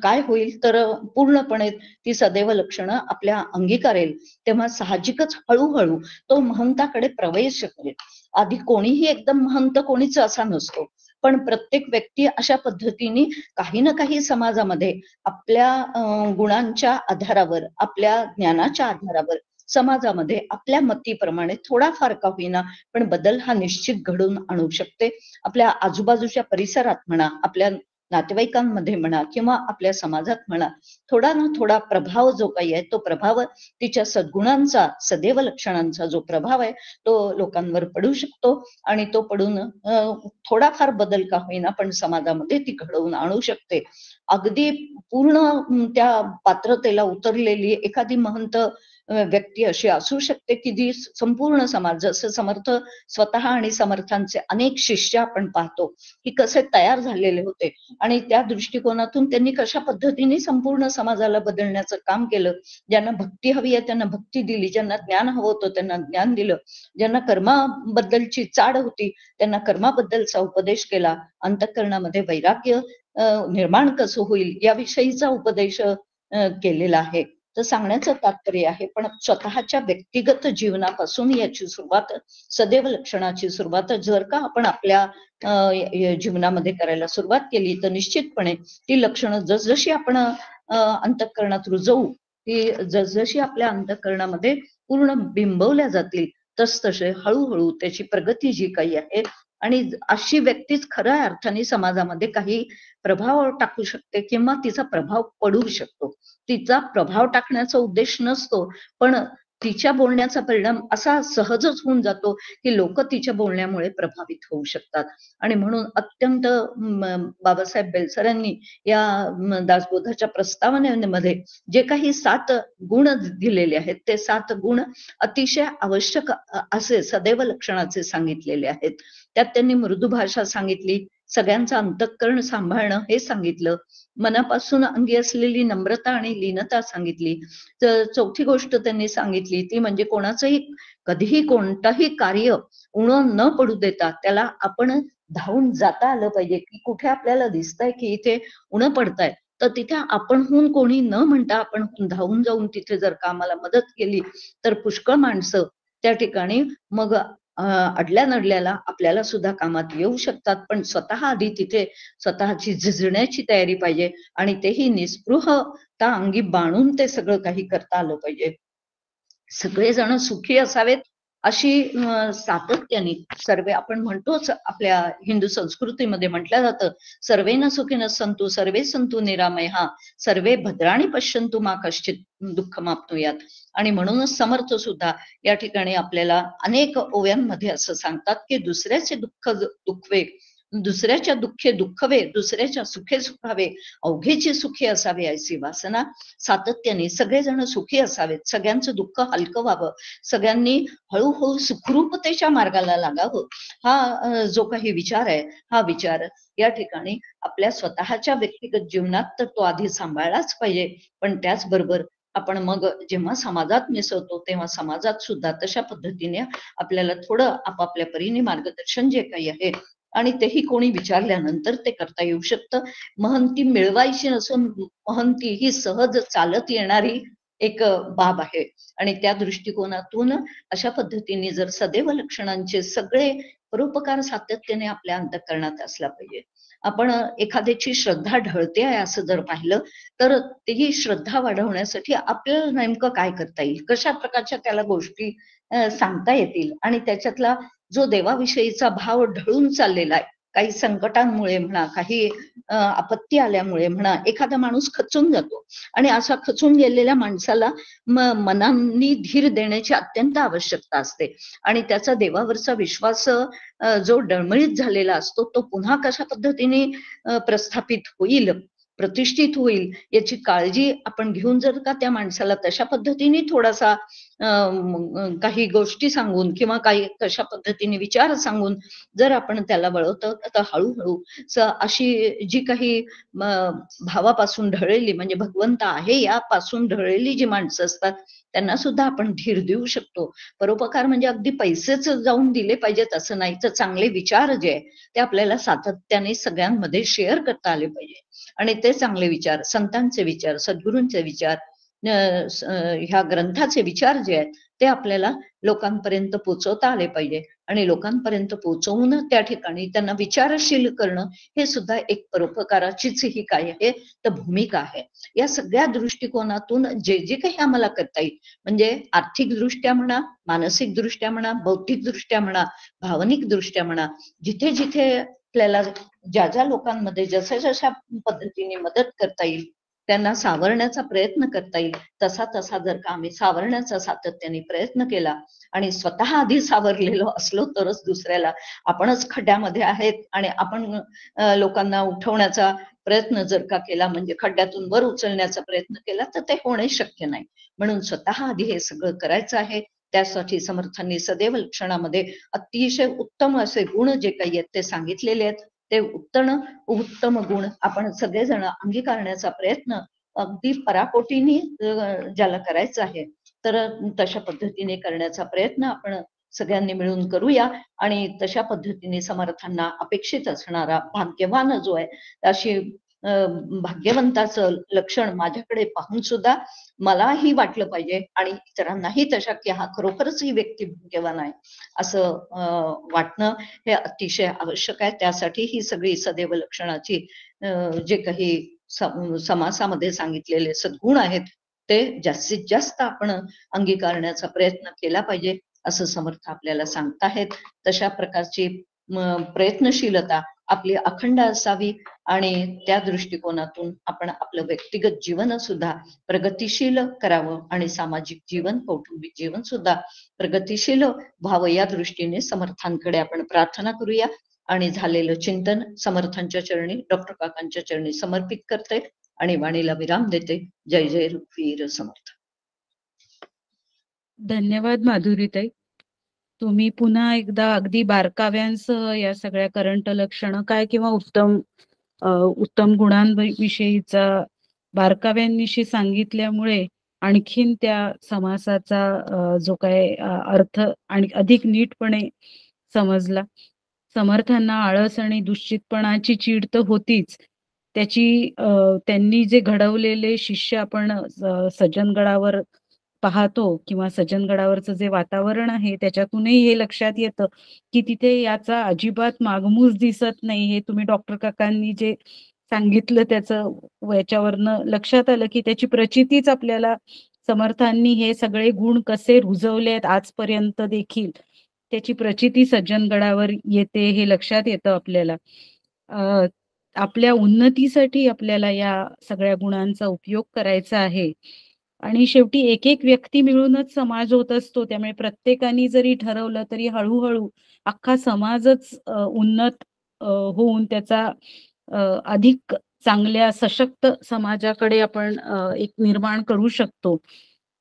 काय होईल तर पूर्णपणे ती सदैव लक्षणं आपल्या अंगीकारेल तेव्हा साहजिकच हळूहळू तो महंताकडे प्रवेश करेल. आधी कोणीही एकदम महंत कोणीच असा नसतो, पण प्रत्येक व्यक्ती अशा पद्धतीने काही ना काही समाजामध्ये आपल्या गुणांच्या आधारावर, आपल्या ज्ञानाच्या आधारावर समाजामध्ये आपल्या मतीप्रमाणे थोडाफार का होईना पण बदल हा निश्चित घडून आणू शकते. आपल्या आजूबाजूच्या परिसरात म्हणा, आपल्या नातेवाईकांमध्ये म्हणा किंवा आपल्या समाजात म्हणा थोडा ना थोडा प्रभाव जो काही आहे तो प्रभाव तिच्या सद्गुणांचा, सदैव लक्षणांचा जो प्रभाव आहे तो लोकांवर पडू शकतो आणि तो पडून थोडाफार बदल का होईना पण समाजामध्ये ती घडवून आणू शकते. अगदी पूर्ण त्या पात्रतेला उतरलेली एखादी महंत व्यक्ती अशी असू शकते की जी संपूर्ण समाज, जसं समर्थ स्वतः आणि समर्थांचे अनेक शिष्य आपण पाहतो की कसे तयार झालेले होते आणि त्या दृष्टिकोनातून त्यांनी कशा पद्धतीने संपूर्ण समाजाला बदलण्याचं काम केलं. ज्यांना भक्ती हवी आहे त्यांना भक्ती दिली, ज्यांना ज्ञान हवं होतं त्यांना ज्ञान दिलं, ज्यांना कर्माबद्दलची चाड होती त्यांना कर्माबद्दलचा उपदेश केला, अंतःकरणामध्ये वैराग्य निर्माण कसं होईल याविषयीचा उपदेश केलेला आहे. तर सांगण्याचं तात्पर्य आहे, पण स्वतःच्या व्यक्तिगत जीवनापासून याची सुरुवात, सदैव लक्षणाची सुरुवात जर का आपण आपल्या जीवनामध्ये करायला सुरुवात केली तर निश्चितपणे ती लक्षणं जसजशी आपण अंतःकरणात रुजवू, ती जसजशी आपल्या अंतःकरणामध्ये पूर्ण बिंबवल्या जातील तसतसे हळूहळू त्याची प्रगती जी काही आहे, आणि अशी व्यक्तीच खऱ्या अर्थाने समाजामध्ये काही प्रभाव टाकू शकते किंवा तिचा प्रभाव पडू शकतो. तिचा प्रभाव टाकण्याचा उद्देश नसतो, पण तिच्या बोलण्याचा परिणाम असा सहजच होऊन जातो की लोक तिच्या बोलण्यामुळे प्रभावित होऊ शकतात. आणि म्हणून अत्यंत बाबासाहेब बेलसरांनी या दासबोधाच्या प्रस्तावनेमध्ये जे काही 7 गुण दिलेले आहेत ते 7 गुण अतिशय आवश्यक असे सदैव लक्षणाचे सांगितलेले आहेत. त्यात त्यांनी मृदू भाषा सांगितली, सगळ्यांचं अंतःकरण सांभाळणं हे सांगितलं, मनापासून अंगी असलेली नम्रता आणि लीनता सांगितली. तर चौथी गोष्ट त्यांनी सांगितली ती म्हणजे कोणाचंही कधीही कोणतंही कार्य उणं न पडू देता त्याला आपण धावून जाता आलं पाहिजे. की कुठे आपल्याला दिसतंय की इथे उणं पडताय तर तिथे आपणहून कोणी न म्हणता आपण धावून जाऊन तिथे जर का आम्हाला मदत केली तर पुष्कळ माणसं त्या ठिकाणी मग अडल्या नडल्याला आपल्याला सुद्धा कामात येऊ शकतात. पण स्वतः आधी तिथे स्वतःची झिजण्याची तयारी पाहिजे आणि तेही निस्पृहता अंगी बाणून ते सगळं काही करता आलं पाहिजे. सगळेजण सुखी असावेत अशी सातत्याने सर्व आपण म्हणतोच, आपल्या हिंदू संस्कृतीमध्ये म्हटलं जातं, सर्वेन सुखिनः सन्तु सर्वे सन्तु निरामया सर्वे भद्राणि पश्यन्तु मा कश्चित् दुःखमाप्नुयात्. आणि म्हणूनच समर्थ सुद्धा या ठिकाणी आपल्याला अनेक ओव्यांमध्ये असं सांगतात की दुसऱ्याचे दुःख दुःखवे, दुसऱ्याच्या दुःखे दुःखवे, दुसऱ्याच्या सुखे सुखावे, अवघेची सुखी असावे ऐसी वासना. सातत्याने सगळेजण सुखी असावेत, सगळ्यांचं दुःख हलकं व्हावं, सगळ्यांनी हळूहळू सुखरूपतेच्या मार्गाला लागावं, हा जो काही विचार आहे हा विचार या ठिकाणी आपल्या स्वतःच्या व्यक्तिगत जीवनात तर तो आधी सांभाळलाच पाहिजे. पण त्याचबरोबर आपण मग जेव्हा समाजात मिसळतो तेव्हा समाजात सुद्धा तशा पद्धतीने आपल्याला थोडं आपापल्या परीने मार्गदर्शन जे काही आहे आणि तेही कोणी विचारल्यानंतर ते करता येऊ शकतं. महंती मिळवायची नसून महंती ही सहज चालत येणारी एक बाब आहे. आणि त्या दृष्टिकोनातून अशा पद्धतीने जर सदैव लक्षणांचे सगळे परोपकार सातत्याने आपल्या अंतःकरणात असला पाहिजे. आपण एखाद्याची श्रद्धा ढळते आहे असं जर पाहिलं तर ती श्रद्धा वाढवण्यासाठी आपल्याला नेमकं काय करता येईल, कशा प्रकारच्या त्याला गोष्टी सांगता येतील आणि त्याच्यातला जो देवाविषयीचा भाव ढळून चाललेला आहे, काही संकटांमुळे म्हणा, काही आपत्ती आल्यामुळे म्हणा, एखादा माणूस खचून जातो आणि अशा खचून गेलेल्या माणसाला मनाने धीर देण्याची अत्यंत आवश्यकता असते आणि त्याचा देवावरचा विश्वास जो डळमळीत झालेला असतो तो पुन्हा कशा पद्धतीने प्रस्थापित होईल, प्रतिष्ठित होईल याची काळजी आपण घेऊन जर का त्या माणसाला तशा पद्धतीने थोडासा काही गोष्टी सांगून किंवा काही कशा पद्धतीने विचार सांगून जर आपण त्याला वळवतो तर हळूहळू अशी जी काही भावापासून ढळलेली म्हणजे भगवंत आहे यापासून ढळलेली जी माणसं असतात त्यांना सुद्धा आपण धीर देऊ शकतो. परोपकार म्हणजे अगदी पैसेच जाऊन दिले पाहिजेत असं नाही, तर चांगले विचार जे आहे ते आपल्याला सातत्याने सगळ्यांमध्ये शेअर करता आले पाहिजे आणि ते चांगले विचार, संतांचे विचार, सद्गुरूंचे विचार, ह्या ग्रंथाचे विचार जे आहेत ते आपल्याला लोकांपर्यंत पोहोचवता आले पाहिजे आणि लोकांपर्यंत पोहोचवून त्या ठिकाणी त्यांना विचारशील करणं हे सुद्धा एक परोपकाराचीच ही काय आहे तर भूमिका आहे. या सगळ्या दृष्टिकोनातून जे जे काही आम्हाला करता येईल म्हणजे आर्थिक दृष्ट्या म्हणा, मानसिक दृष्ट्या म्हणा, बौद्धिक दृष्ट्या म्हणा, भावनिक दृष्ट्या म्हणा, जिथे जिथे आपल्याला ज्या ज्या लोकांमध्ये जशा जशा पद्धतीने मदत करता येईल त्यांना सावरण्याचा प्रयत्न करता येईल तसा जर का आम्ही सावरण्याचा सातत्याने प्रयत्न केला आणि स्वतः आधी सावरलेलो असलो तरच दुसऱ्याला आपणच खड्ड्यामध्ये आहेत आणि आपण लोकांना उठवण्याचा प्रयत्न जर का केला, म्हणजे खड्ड्यातून वर उचलण्याचा प्रयत्न केला, तर ते होणे शक्य नाही. म्हणून स्वतः आधी हे सगळं करायचं आहे. त्यासाठी समर्थांनी सदैव लक्षणामध्ये अतिशय उत्तम असे गुण जे काही आहेत ते सांगितलेले आहेत. ते उत्तम गुण आपण सगळेजण अंगीकारण्याचा प्रयत्न अगदी पराकोटीने ज्याला करायचं आहे तर तशा पद्धतीने करण्याचा प्रयत्न आपण सगळ्यांनी मिळून करूया. आणि तशा पद्धतीने समर्थांना अपेक्षित असणारा भाग्यवान जो आहे, अशी भाग्यवंताचं लक्षण माझ्याकडे पाहून सुद्धा मलाही वाटलं पाहिजे आणि इतरांनाही तशा की हा खरोखरच ही व्यक्ती भाग्यवान आहे असं वाटणं हे अतिशय आवश्यक आहे. त्यासाठी ही सगळी सदैव लक्षणाची जे काही समासामध्ये सांगितलेले सद्गुण आहेत ते जास्तीत जास्त आपण अंगीकारण्याचा प्रयत्न केला पाहिजे असं समर्थ आपल्याला सांगताहेत. तशा प्रकारची प्रयत्नशीलता आपली अखंड असावी आणि त्या दृष्टिकोनातून आपण आपलं व्यक्तिगत जीवन सुद्धा प्रगतिशील करावं आणि सामाजिक जीवन, कौटुंबिक जीवन सुद्धा प्रगतिशील व्हावं या दृष्टीने समर्थांकडे आपण प्रार्थना करूया. आणि झालेलं चिंतन समर्थांच्या चरणी, डॉक्टर काकांच्या चरणी समर्पित करते आणि वाणीला विराम देते. जय जय रघुवीर समर्थ.
धन्यवाद माधुरीताई. तुम्ही पुन्हा एकदा अगदी बारकाव्यांसह या सगळ्या करंट लक्षणं काय किंवा उत्तम गुणांविषयीचा बारकाव्यांविषयी सांगितल्यामुळे आणखीन त्या समासाचा जो काय अर्थ आणि अधिक नीटपणे समजला. समर्थांना आळस आणि दुश्चितपणाची चीड तर होतीच, त्याची त्यांनी जे घडवलेले शिष्य आपण सज्जनगडावर पाहतो किंवा सज्जनगडावरचं जे वातावरण आहे त्याच्यातूनही हे लक्षात येतं की तिथे याचा अजिबात मागमूस दिसत नाही. हे तुम्ही डॉक्टर काकांनी जे सांगितलं त्याचं याच्यावरनं लक्षात आलं की त्याची प्रचितीच आपल्याला समर्थांनी हे सगळे गुण कसे रुजवले आहेत आजपर्यंत देखील त्याची प्रचिती सज्जनगडावर येते हे लक्षात येतं आपल्याला. आपल्या उन्नतीसाठी आपल्याला या सगळ्या गुणांचा उपयोग करायचा आहे आणि शेवटी एक एक व्यक्ती मिळूनच समाज होत असतो. त्यामुळे प्रत्येकाने जरी ठरवलं तरी हळूहळू अख्खा समाजच उन्नत होऊन त्याचा अधिक चांगल्या सशक्त समाजाकडे आपण एक निर्माण करू शकतो.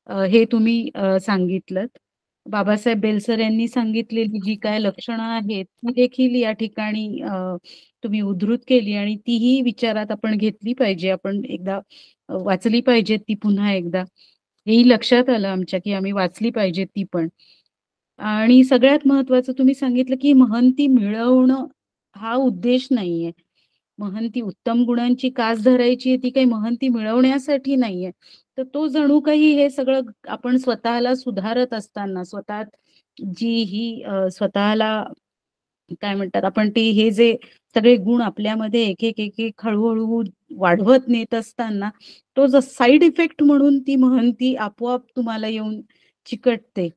हे तुम्ही सांगितलं. बाबासाहेब बेलसर यांनी सांगितलेली जी काय लक्षणं आहेत ती देखील या ठिकाणी तुम्ही उद्धृत केली आणि तीही विचारात आपण घेतली पाहिजे. आपण एकदा वाचली पाहिजे ती पुन्हा एकदा. हेही लक्षात आलं आमच्या की आम्ही वाचली पाहिजे ती पण. आणि सगळ्यात महत्वाचं तुम्ही सांगितलं की महंती मिळवणं हा उद्देश नाहीये. महंती उत्तम गुणांची कास धरायची ती काही महंती मिळवण्यासाठी नाहीये. तर तो जणू काही हे सगळं आपण स्वतःला सुधारत असताना स्वतः जी ही स्वतःला काय म्हणतात आपण ते हे जे सगळे गुण आपल्यामध्ये एक एक एक एक हळूहळू वाढवत नेत असताना तो जो साईड इफेक्ट म्हणून ती महंती आपोआप तुम्हाला येऊन चिकटते.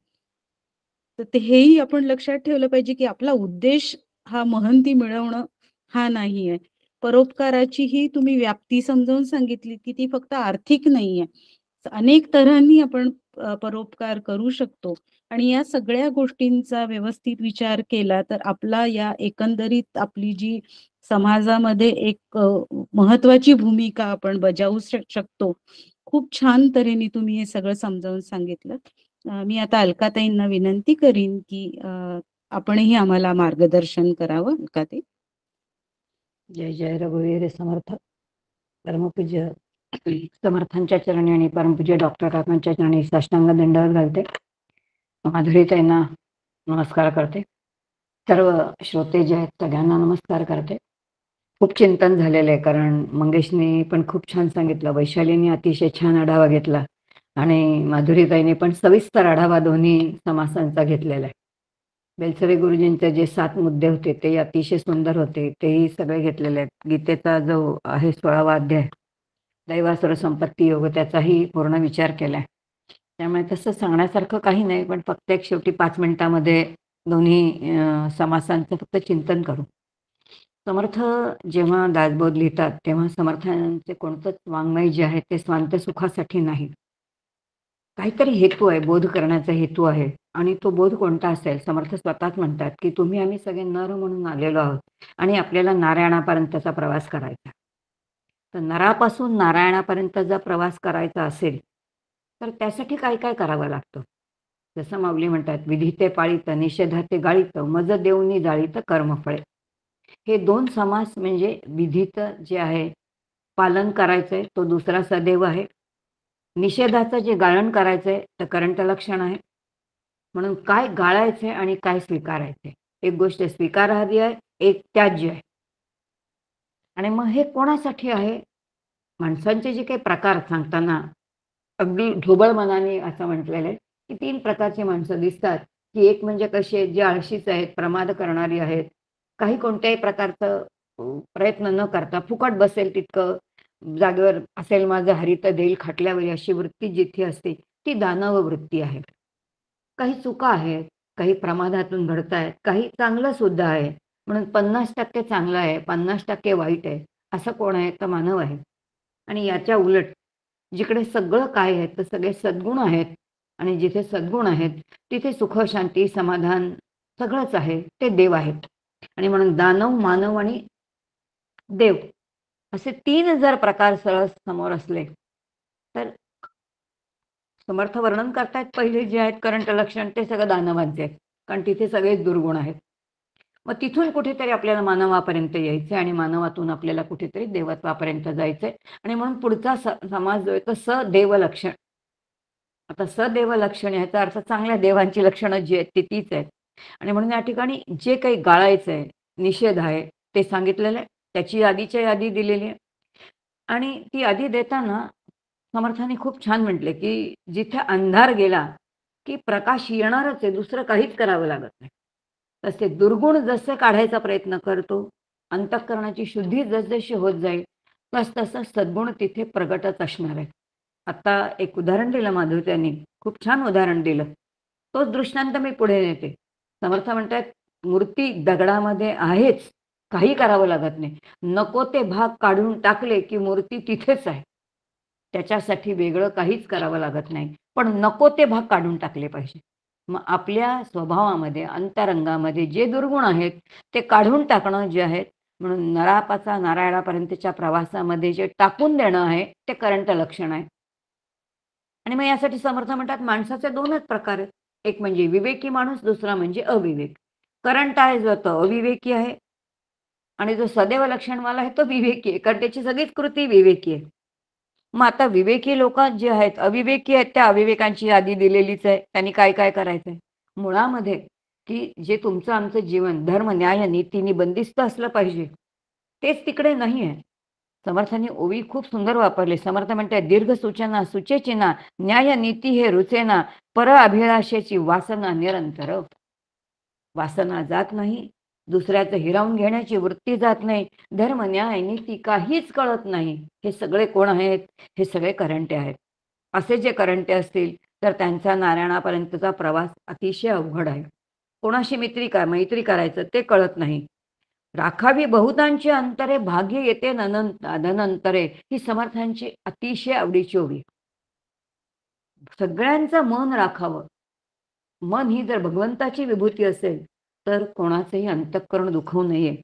तर ते हेही आपण लक्षात ठेवलं पाहिजे की आपला उद्देश हा महंती मिळवणं हा नाहीये. परोपकाराची ही तुम्ही व्याप्ती समजावून सांगितली की ती फक्त आर्थिक नाहीये. अनेक तऱ्हांनी आपण परोपकार करू शकतो आणि या सगळ्या गोष्टींचा व्यवस्थित विचार केला तर आपला या एकंदरीत आपली जी समाजामध्ये एक महत्वाची भूमिका आपण बजावू शकतो. खूप छान तऱ्हेने तुम्ही हे सगळं समजावून सांगितलं. मी आता अलकाताईंना विनंती करीन की आपणही आम्हाला मार्गदर्शन करावं. अलकाताई.
जय जय रघुवीर समर्थ. परमपूज्य समर्थांच्या चरणी आणि परमपूज्य डॉक्टर काकांच्या चरणी साष्टांग दंडवत घालते. माधुरीताईंना नमस्कार करते. सर्व श्रोते जे आहेत सगळ्यांना नमस्कार करते. खूप चिंतन झालेलं आहे कारण मंगेशने पण खूप छान सांगितलं, वैशालीने अतिशय छान आढावा घेतला आणि माधुरीताईने पण सविस्तर आढावा दोन्ही समासांचा घेतलेला आहे. बेलसरे गुरुजींचे जे 7 मुद्दे होते ते अतिशय सुंदर होते, तेही सगळे घेतलेले आहेत. गीतेचा जो आहे 16वा अध्याय दैवासुर संपत्ती योग त्याचाही पूर्ण विचार केलाय. त्यामुळे तसं सांगण्यासारखं काही नाही, पण फक्त एक शेवटी 5 मिनिटामध्ये दोन्ही समासांचं फक्त चिंतन करू. समर्थ जेव्हा दासबोध लिहितात तेव्हा समर्थांचे कोणतंच वाङ्मय जे आहे ते स्वांत सुखासाठी नाही. काहीतरी हेतू आहे, बोध करण्याचा हेतू आहे. आणि तो बोध कोणता असेल? समर्थ स्वतःच म्हणतात, की तुम्ही आम्ही सगळे नर म्हणून आलेलो आहोत आणि आपल्याला नारायणापर्यंतचा प्रवास करायचा. तर नरापासून नारायणापर्यंत जर प्रवास करायचा असेल, तर त्यासाठी काय काय करावं लागतं? जसं माऊली म्हणतात, विधिते पाळीत, निषेधाते गाळीत, मज देऊनी जाळीत कर्मफळे. हे 2 समास म्हणजे विधीचं जे आहे पालन करायचंय तो दुसरा सदैव आहे. निषेधाचं जे गाळण करायचंय तर करंट लक्षण आहे. म्हणून काय गाळायचंय आणि काय स्वीकारायचंय. एक गोष्ट स्वीकारार्ह आहे, एक त्याज्य आहे. आणि मग हे कोणासाठी आहे? माणसांचे जे काही प्रकार सांगताना अगदी ढोबळ मनाने असं म्हटलेलं आहे, की 3 प्रकारची माणसं दिसतात, की एक म्हणजे कशी आहेत, जी आळशीच आहेत, प्रमाद करणारी आहेत. काही कोणत्याही प्रकारचं प्रयत्न न करता फुकट बसेल तितकं जागेवर असेल माझं हरित देईल खाटल्यावर अशी वृत्ती जिथे असते, ती दानव वृत्ती आहे. काही चुका आहेत, काही प्रमादातून घडतायत, काही चांगलं सुद्धा आहे. म्हणून 50% चांगलं आहे, 50% वाईट आहे. असं कोण आहे? तर मानव आहे. आणि याच्या उलट जिकडे सगळं काय आहे, तर सगळे सद्गुण आहेत आणि जिथे सद्गुण आहेत, तिथे सुख, शांती, समाधान सगळंच आहे. ते देव आहेत. आणि म्हणून दानव, मानव आणि देव असे 3 जर प्रकार सरळ समोर असले, तर समर्थ वर्णन करतायत पहिले जे आहेत करंट लक्षण ते सगळं दानवांचे आहेत. कारण तिथे सगळेच दुर्गुण आहेत. मग तिथून कुठेतरी आपल्याला मानवापर्यंत यायचंय आणि मानवातून आपल्याला कुठेतरी देवत्वापर्यंत जायचंय आणि म्हणून पुढचा समाज जो आहे तो सदेव लक्षण. आता सदेव लक्षण याचा अर्थ चांगल्या देवांची लक्षणं जी आहेत ती तीच आहेत. आणि म्हणून या ठिकाणी जे काही गाळायचंय, निषेध आहे ते सांगितलेलं आहे. त्याची यादीच्या यादी दिलेली आहे. आणि ती यादी देताना समर्थांनी खूप छान म्हटले, की जिथे अंधार गेला, की प्रकाश येणारच आहे, दुसरं काहीच करावं लागत नाही. तसे दुर्गुण जसे काढायचा प्रयत्न करतो, अंतःकरणाची शुद्धी जसजशी होत जाईल, तसतसं सद्गुण तिथे प्रगटच असणार आहे. आता एक उदाहरण दिलं माधव त्यांनी, खूप छान उदाहरण दिलं. तोच दृष्टांत मी पुढे नेते. समर्थ म्हणतात, मूर्ती दगडामध्ये आहेच, काही करावं लागत नाही. नको ते भाग काढून टाकले, की मूर्ती तिथेच आहे. त्याच्यासाठी वेगळं काहीच करावं लागत नाही. पण नको ते भाग काढून टाकले पाहिजे. मग आपल्या स्वभावामध्ये, अंतरंगामध्ये जे दुर्गुण आहेत, ते काढून टाकणं जे आहे, म्हणून नरापाचा नारायणापर्यंतच्या प्रवासामध्ये जे टाकून देणं आहे, ते करंट लक्षण आहे. आणि मग यासाठी समर्थ म्हणतात माणसाचे 2च प्रकार आहेत. एक म्हणजे विवेकी माणूस, दुसरा म्हणजे अविवेक. करंट आहे जो तो अविवेकी आहे आणि जो सदैव लक्षणवाला आहे तो विवेकी आहे. कारण त्याची सगळीच कृती विवेकी आहे. मग आता विवेकी लोक जे आहेत, अविवेकी आहेत त्या अविवेकांची यादी दिलेलीच आहे. त्यांनी काय-काय करायचंय? मुळामध्ये की जे तुमचं आमचं जीवन धर्म, न्याय, नीतीने बंदिस्त असलं पाहिजे, तेच तिकडे नाहीये. समर्थांनी ओवी खूप सुंदर वापरली. समर्थ म्हणतात, "दीर्घ सूचना सुचेचिना, न्याय नीती हे रुचेना, पर अभिलाषेची वासना निरंतर." वासना जात नाही, दुसऱ्याचं हिरावून घेण्याची वृत्ती जात नाही, धर्म, न्याय, नीती काहीच कळत नाही. हे सगळे कोण आहेत? हे सगळे करंटे आहेत. असे जे करंटे असतील, तर त्यांचा नारायणापर्यंतचा प्रवास अतिशय अवघड आहे. कोणाशी मैत्री करायचं ते कळत नाही. राखावी बहुतांची अंतरे, भाग्य येते धनंतरे. ही समर्थांची अतिशय आवडीची ओवी. सगळ्यांचं मन राखावं. मन ही जर भगवंताची विभूती असेल, तर कोणाचंही अंतःकरण दुखवू नये.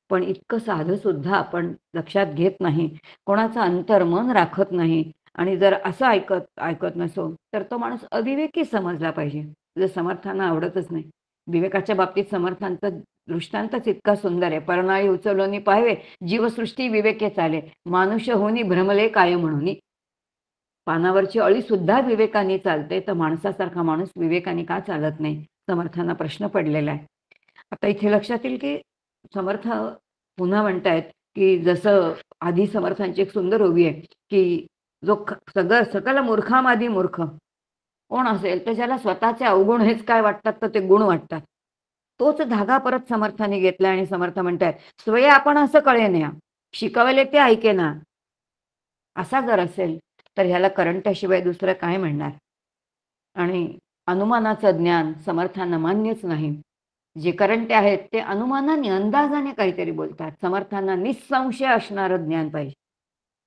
पण इतकं साधं सुद्धा आपण लक्षात घेत नाही. कोणाचं अंतर्मन राखत नाही आणि जर असं ऐकत नसो, तर तो माणूस अविवेकी समजला पाहिजे. जर समर्थांना आवडतच नाही. विवेकाच्या बाबतीत समर्थांचा दृष्टांतच इतका सुंदर आहे. "परनाळी उचलूनी पाहावे, जीवसृष्टी विवेके चाले. मानुष होनी भ्रमले काय म्हणूनी." पानावरची अळी सुद्धा विवेकाने चालते, तर माणसासारखा माणूस विवेकाने का चालत नाही? समर्थांना प्रश्न पडलेला आहे. आता इथे लक्षात येईल, की समर्थ पुन्हा म्हणतायत, की जसं आधी समर्थांची एक सुंदर ओवी आहे, की जो सकल मूर्खामादी मूर्ख कोण असेल, तर ज्याला स्वतःचे अवगुण हेच काय वाटतात, तर ते गुण वाटतात. तोच धागा परत समर्थांनी घेतला आणि समर्थ म्हणतायत, "स्वये आपण असं कळेना, शिकवले ते ऐकेना." असा जर असेल, तर ह्याला करंटाशिवाय दुसरं काय म्हणणार? आणि अनुमानाचं ज्ञान समर्थांना मान्यच नाही. जे करंटे आहेत ते अनुमानाने अंदाजाने काहीतरी बोलतात. समर्थांना निसंशय असणारं ज्ञान पाहिजे.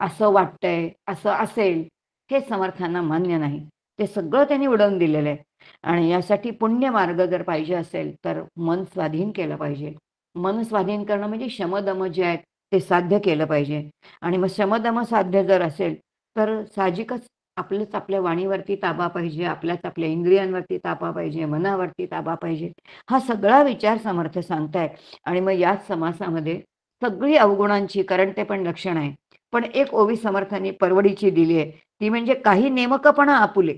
असं वाटतंय, असं असेल, हे समर्थांना मान्य नाही. ते सगळं त्यांनी उडवून दिलेलं आहे. आणि यासाठी पुण्य मार्ग जर पाहिजे असेल तर मन स्वाधीन केलं पाहिजे. मन स्वाधीन करणं म्हणजे शमदम जे आहेत ते साध्य केलं पाहिजे. आणि मग शमदम साध्य जर असेल तर साहजिकच आपलंच आपल्या वाणीवरती ताबा पाहिजे, आपल्याच आपल्या इंद्रियांवरती ताबा पाहिजे, मनावरती ताबा पाहिजे. हा सगळा विचार समर्थ सांगतायत. आणि मग याच समासामध्ये सगळी अवगुणांची, कारण ते पण लक्षण आहे. पण एक ओवी समर्थांनी परवडीची दिली आहे, ती म्हणजे काही नेमकपणा आपुले.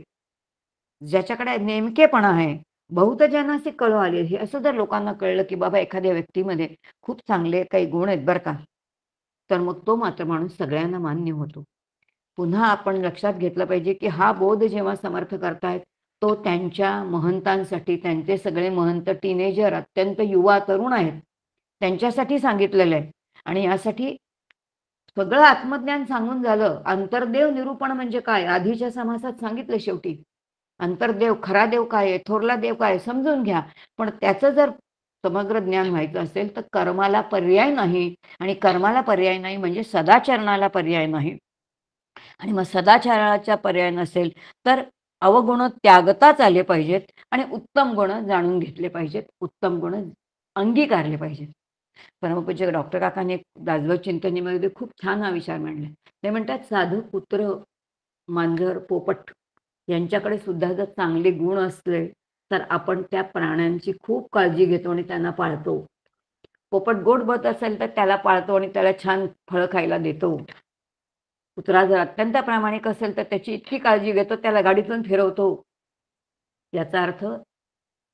ज्याच्याकडे नेमकेपणा आहे, बहुत जनासी कळू आले. हे असं जर लोकांना कळलं, की बाबा एखाद्या व्यक्तीमध्ये खूप चांगले काही गुण आहेत बरं का, तर मग तो मात्र माणूस सगळ्यांना मान्य होतो. पुन्हा आपण लक्षात घेतलं पाहिजे, की हा बोध जेव्हा समर्थ करतायत, तो त्यांच्या महंतांसाठी, त्यांचे सगळे महंत टीनेजर, अत्यंत युवा तरुण आहेत. त्यांच्यासाठी सांगितलेलं आहे. आणि यासाठी सगळं आत्मज्ञान सांगून झालं. अंतर्देव निरूपण म्हणजे काय? आधीच्या समासात सांगितलं शेवटी. अंतर्देव, खरा देव काय आहे? थोरला देव काय आहे? समजून घ्या. पण त्याचं जर समग्र ज्ञान व्हायचं असेल, तर कर्माला पर्याय नाही. आणि कर्माला पर्याय नाही म्हणजे सदाचरणाला पर्याय नाही. आणि मग सदाचाराचा पर्याय नसेल तर अवगुण त्यागताच आले पाहिजेत आणि उत्तम गुण जाणून घेतले पाहिजेत, उत्तम गुण अंगीकारले पाहिजेत. परमपूज्य डॉक्टर काकांनी दासबोध चिंतनीमध्ये खूप छान हा विचार मांडला. ते म्हणतात, साधू, कुत्र, मांजर, पोपट यांच्याकडे सुद्धा जर चांगले गुण असले तर आपण त्या प्राण्यांची खूप काळजी घेतो आणि त्यांना पाळतो. पोपट गोड बोलत असेल तर त्याला पाळतो आणि त्याला छान फळं खायला देतो. कुत्रा जर अत्यंत प्रामाणिक असेल तर त्याची इतकी काळजी घेतो, त्याला गाडीतून फिरवतो. याचा अर्थ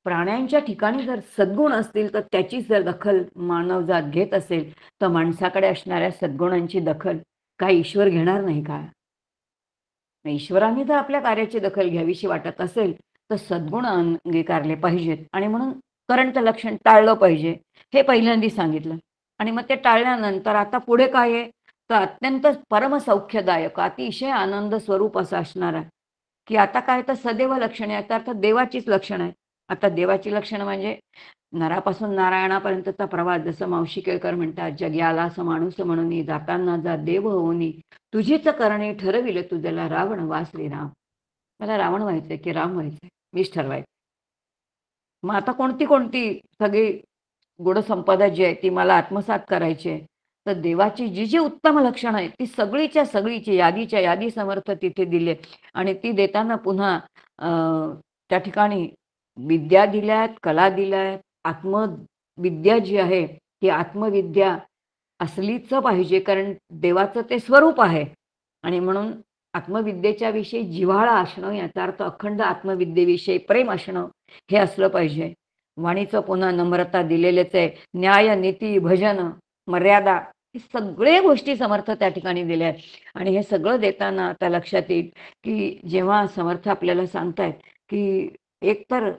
प्राण्यांच्या ठिकाणी जर सद्गुण असतील तर त्याची जर दखल मानवजात घेत असेल, तर माणसाकडे असणाऱ्या सद्गुणांची दखल काय ईश्वर घेणार नाही का? ईश्वराने जर आपल्या कार्याची दखल घ्यावीशी वाटत असेल तर सद्गुण अंगीकारले पाहिजेत. आणि म्हणून करंट लक्षण टाळलं पाहिजे, हे पहिल्यांदा सांगितलं. आणि मग ते टाळल्यानंतर आता पुढे काय आहे, तर अत्यंत परमसौख्यदायक, अतिशय आनंद स्वरूप असं असणार आहे, की आता काय, तर सदैव लक्षणे, याचा अर्थ देवाचीच लक्षणं आहे. आता देवाची लक्षणं म्हणजे नरापासून नारायणापर्यंतचा प्रवास, जसं मावशी केळकर म्हणतात, जगी आला असं माणूस म्हणून, जाताना जा देव होऊनी, तुझीच करणे ठरविले तुझ्याला रावण वा श्रीराम. मला रावण व्हायचंय की राम व्हायचंय, मीच ठरवायचं. मग आता कोणती कोणती सगळी गुणसंपदा जी आहे ती मला आत्मसात करायची आहे. तर देवाची जी जी उत्तम लक्षणं आहेत ती सगळीच्या सगळीची यादीच्या यादी समर्थ तिथे दिले. आणि ती देताना पुन्हा त्या ठिकाणी विद्या दिल्यात, कला दिल्यात. आत्मविद्या जी आहे ती आत्मविद्या असलीच पाहिजे, कारण देवाचं ते स्वरूप आहे. आणि म्हणून आत्मविद्येच्या विषयी जिव्हाळा असणं, याचा अर्थ अखंड आत्मविद्येविषयी प्रेम असणं, हे असलं पाहिजे. वाणीचं पुन्हा नम्रता दिलेलेच आहे. न्याय, नीती, भजन, मर्यादा, हे सगळे गोष्टी समर्थ त्या ठिकाणी दिल्या आहेत. आणि हे सगळं देताना आता लक्षात येईल, की जेव्हा समर्थ आपल्याला सांगतायत, की एकतर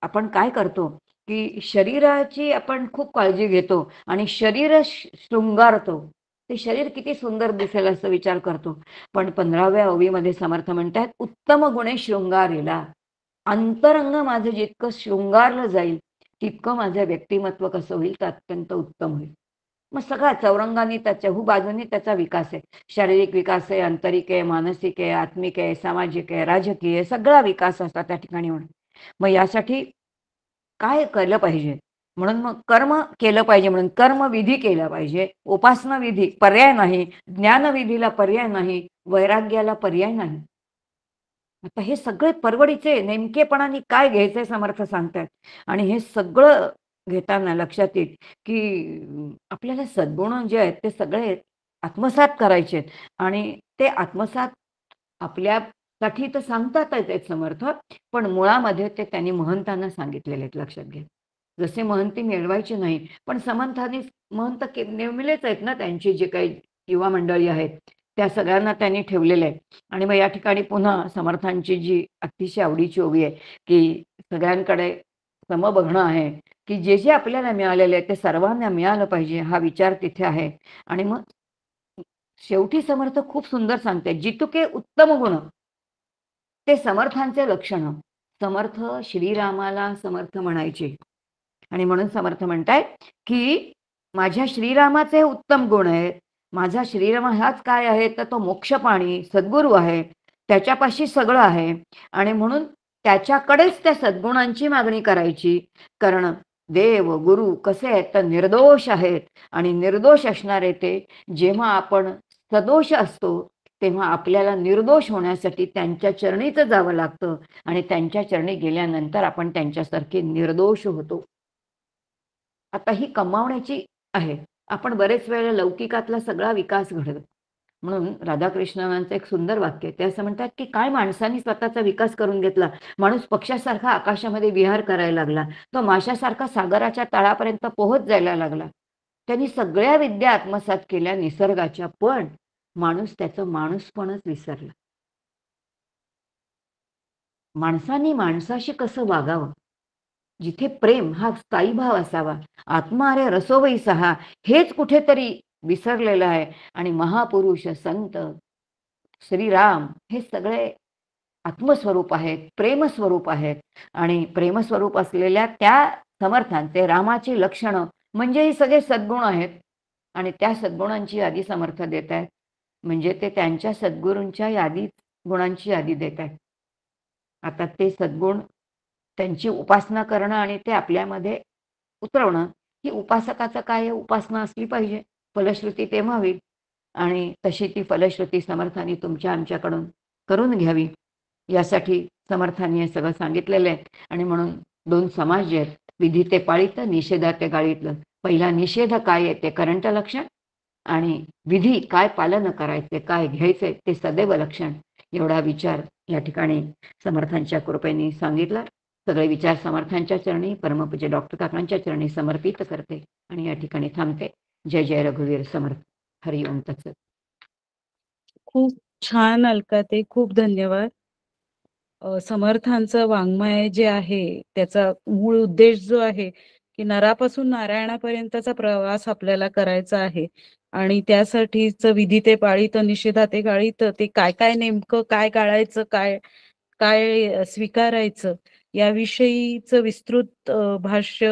आपण काय करतो, की शरीराची आपण खूप काळजी घेतो आणि शरीर शृंगारतो. ते शरीर किती सुंदर दिसेल असं विचार करतो. पण 15व्या ओवीमध्ये समर्थ म्हणतात, उत्तम गुणे शृंगारेला. अंतरंग माझं जितकं शृंगारलं जाईल, तितकं माझं व्यक्तिमत्व कसं होईल, तर अत्यंत उत्तम होईल. मग सगळा चौरंगाने चहू बाजूनी त्याचा विकास आहे. शारीरिक विकास आहे, आंतरिक आहे, मानसिक आहे, आत्मिक आहे, सामाजिक आहे, राजकीय आहे, सगळा विकास असा त्या ठिकाणी होणार. मग यासाठी काय केलं पाहिजे? म्हणून मग कर्म केलं पाहिजे, म्हणून कर्मविधी केला पाहिजे. उपासना विधी पर्याय नाही, ज्ञानविधीला पर्याय नाही, वैराग्याला पर्याय नाही. आता हे सगळे परवडीचे नेमकेपणाने काय घ्यायचंय समर्थ सांगतात. आणि हे सगळं घेताना लक्षात येईल, की आपल्याला सद्गुण जे आहेत ते सगळे आत्मसात करायचे आहेत. आणि ते आत्मसात आपल्यासाठी तर सांगतातच आहेत समर्थ, पण मुळामध्ये ते त्यांनी महंतांना सांगितलेले आहेत, लक्षात घ्या. जसे महंती मिळवायचे नाही, पण समर्थांनी महंत नेमलेच आहेत ना, त्यांची जे काही युवा मंडळी आहेत त्या सगळ्यांना त्यांनी ठेवलेलं आहे. आणि मग या ठिकाणी पुन्हा समर्थांची जी अतिशय आवडीची ओवी आहे, की सगळ्यांकडे सम बघणं आहे, की जे जे आपल्याला मिळालेलं आहे ते सर्वांना मिळालं पाहिजे, हा विचार तिथे आहे. आणि मग शेवटी समर्थ खूप सुंदर सांगते, जितुके उत्तम गुण ते समर्थांचे लक्षण. समर्थ श्रीरामाला समर्थ म्हणायचे. आणि म्हणून समर्थ म्हणतायत की माझ्या श्रीरामाचे उत्तम गुण आहेत. माझा श्रीराम हाच काय आहे तर तो मोक्षपाणी सद्गुरू आहे. त्याच्यापाशी सगळं आहे आणि म्हणून त्याच्याकडेच त्या सद्गुणांची मागणी करायची. कारण देव गुरु कसे आहेत तर निर्दोष आहेत आणि निर्दोष असणारे ते जेव्हा आपण सदोष असतो तेव्हा आपल्याला निर्दोष होण्यासाठी त्यांच्या चरणीच जावं लागतं आणि त्यांच्या चरणी गेल्यानंतर आपण त्यांच्यासारखे निर्दोष होतो. आता ही कमावण्याची आहे. आपण बरेच वेळेला लौकिकातला सगळा विकास घडतो. म्हणून राधाकृष्णांचं एक सुंदर वाक्य आहे. ते असं म्हणतात की काय माणसाने स्वतःचा विकास करून घेतला. माणूस पक्ष्यासारखा आकाशामध्ये विहार करायला लागला. तो माशासारखा सागराच्या तळापर्यंत पोहोच जायला लागला. त्यांनी सगळ्या विद्या आत्मसात केल्या निसर्गाच्या, पण माणूस त्याचं माणूसपणच विसरला. माणसाने माणसाशी कसं वागावं, जिथे प्रेम हा स्थायी भाव असावा, आत्मा अरे रसोवई सहा, हेच कुठेतरी विसरलेलं आहे. आणि महापुरुष संत श्रीराम हे सगळे आत्मस्वरूप आहेत, प्रेमस्वरूप आहेत आणि प्रेमस्वरूप असलेल्या त्या समर्थांचे रामाची लक्षणं म्हणजे हे सगळे सद्गुण आहेत आणि त्या सद्गुणांची यादी समर्थ देत आहेत. म्हणजे ते त्यांच्या सद्गुरूंच्या यादी गुणांची यादी देत आहेत. आता ते सद्गुण त्यांची उपासना करणं आणि ते आपल्यामध्ये उतरवणं ही उपासकाचं काय आहे, उपासना असली पाहिजे. फलश्रुती तेव्हा होईल आणि तशी ती फलश्रुती समर्थांनी तुमच्या आमच्याकडून करून घ्यावी. यासाठी समर्थांनी हे सगळं सांगितलेलं आहे आणि म्हणून 2 समाज जे आहेत, विधी ते पाळीत, निषेधा ते गाळीतलं. पहिला निषेध काय आहे ते करंट लक्षण आणि विधी काय पालन करायचे, काय घ्यायचे ते सदैव लक्षण. एवढा विचार या ठिकाणी समर्थांच्या कृपेने सांगितला. सगळे विचार समर्थांच्या चरणी परमपूज्य डॉक्टर काकांच्या चरणी समर्पित करते आणि या ठिकाणी थांबते. जय जय रघुवीर समर्थ. हरि ओम तत्सत.
खूप छान अलकाताई, खूप धन्यवाद. समर्थांचं वाङ्मय जे आहे त्याचा मूळ उद्देश जो आहे की नरापासून नारायणापर्यंतचा प्रवास आपल्याला करायचा आहे आणि त्यासाठीच विधी ते पाळीत, निषेधा ते गाळीत, ते काय काय नेमकं काय गाळायचं, काय काय स्वीकारायचं याविषयीचं विस्तृत भाष्य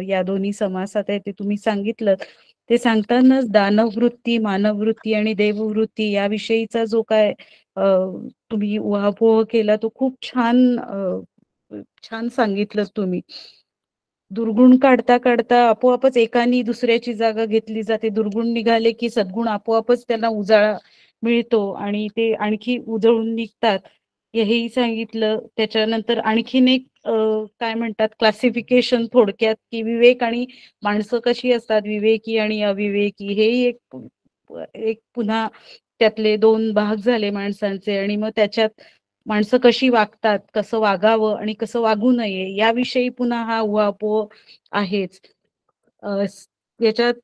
या दोन्ही समासात आहे ते तुम्ही सांगितलं. ते सांगतानाच दानववृत्ती, मानववृत्ती आणि देववृत्ती याविषयीचा जो काय तुम्ही उहापोह केला तो खूप छान सांगितलं तुम्ही. दुर्गुण काढता काढता आपोआपच एकानी दुसऱ्याची जागा घेतली जाते. दुर्गुण निघाले की सद्गुण आपोआपच त्यांना उजाळा मिळतो आणि ते आणखी उजळून निघतात हेही सांगितलं. त्याच्यानंतर आणखीन एक काय म्हणतात क्लासिफिकेशन थोडक्यात की विवेक आणि माणसं कशी असतात, विवेकी आणि अविवेकी, हे एक पुन्हा त्यातले 2 भाग झाले माणसांचे आणि मग त्याच्यात माणसं कशी वागतात, कसं वागावं आणि कसं वागू नये याविषयी पुन्हा हा उहापोह आहेच. याच्यात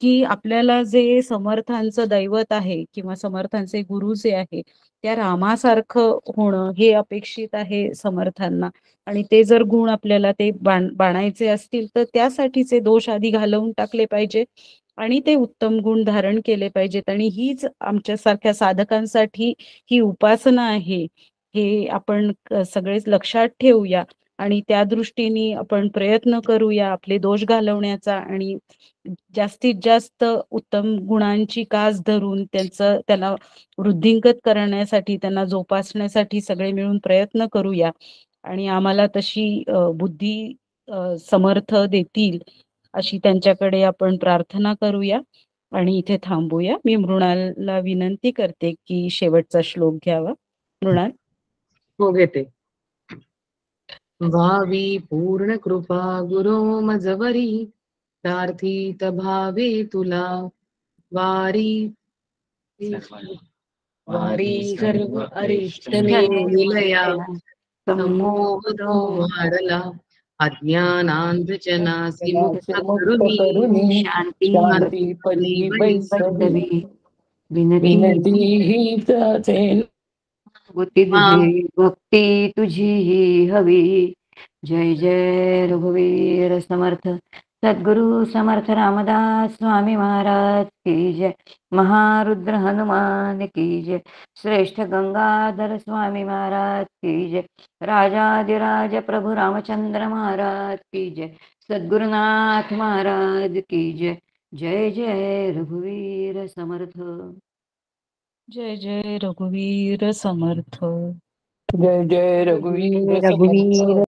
की आपल्याला जे समर्थांचं दैवत आहे किंवा समर्थांचे गुरु जे आहे त्या रामासारखं होणं हे अपेक्षित आहे समर्थांना आणि ते जर गुण आपल्याला ते बाणायचे असतील तर त्यासाठीचे दोष आधी घालवून टाकले पाहिजे आणि ते उत्तम गुण धारण केले पाहिजेत आणि हीच आमच्यासारख्या साधकांसाठी ही उपासना आहे हे आपण सगळेच लक्षात ठेवूया आणि त्या दृष्टीने आपण प्रयत्न करूया आपले दोष घालवण्याचा आणि जास्तीत जास्त उत्तम गुणांची कास धरून त्याला वृद्धिंगत करण्यासाठी त्यांना जोपासण्यासाठी सगळे मिळून प्रयत्न करूया आणि आम्हाला तशी बुद्धी समर्थ देतील अशी त्यांच्याकडे आपण प्रार्थना करूया आणि इथे थांबूया. मी मृणालला विनंती करते की शेवटचा श्लोक घ्यावा. मृणाल.
हो घेते. भावी पूर्ण कृपा गुरो मजवरी प्रार्थित भावे तुला वारी सर्व अरिष्ट निलया संमोहतो वारला अज्ञानांधजनासी मुक्त करुणी शांती परी बैसवी
विनती भक्ती तुझी हवी. जय जय रघुवीर समर्थ. सद्गुरु समर्थ रामदास स्वामी महाराज की जय. महारुद्र हनुमान की जय. श्रेष्ठ गंगाधर स्वामी महाराज की जय. राजाधिराज प्रभु रामचंद्र महाराज की जय. सद्गुरुनाथ महाराज की जय. जय जय रघुवीर समर्थ.
जय जय रघुवीर समर्थ.
जय जय रघुवीर समर्थ.
रघुवीर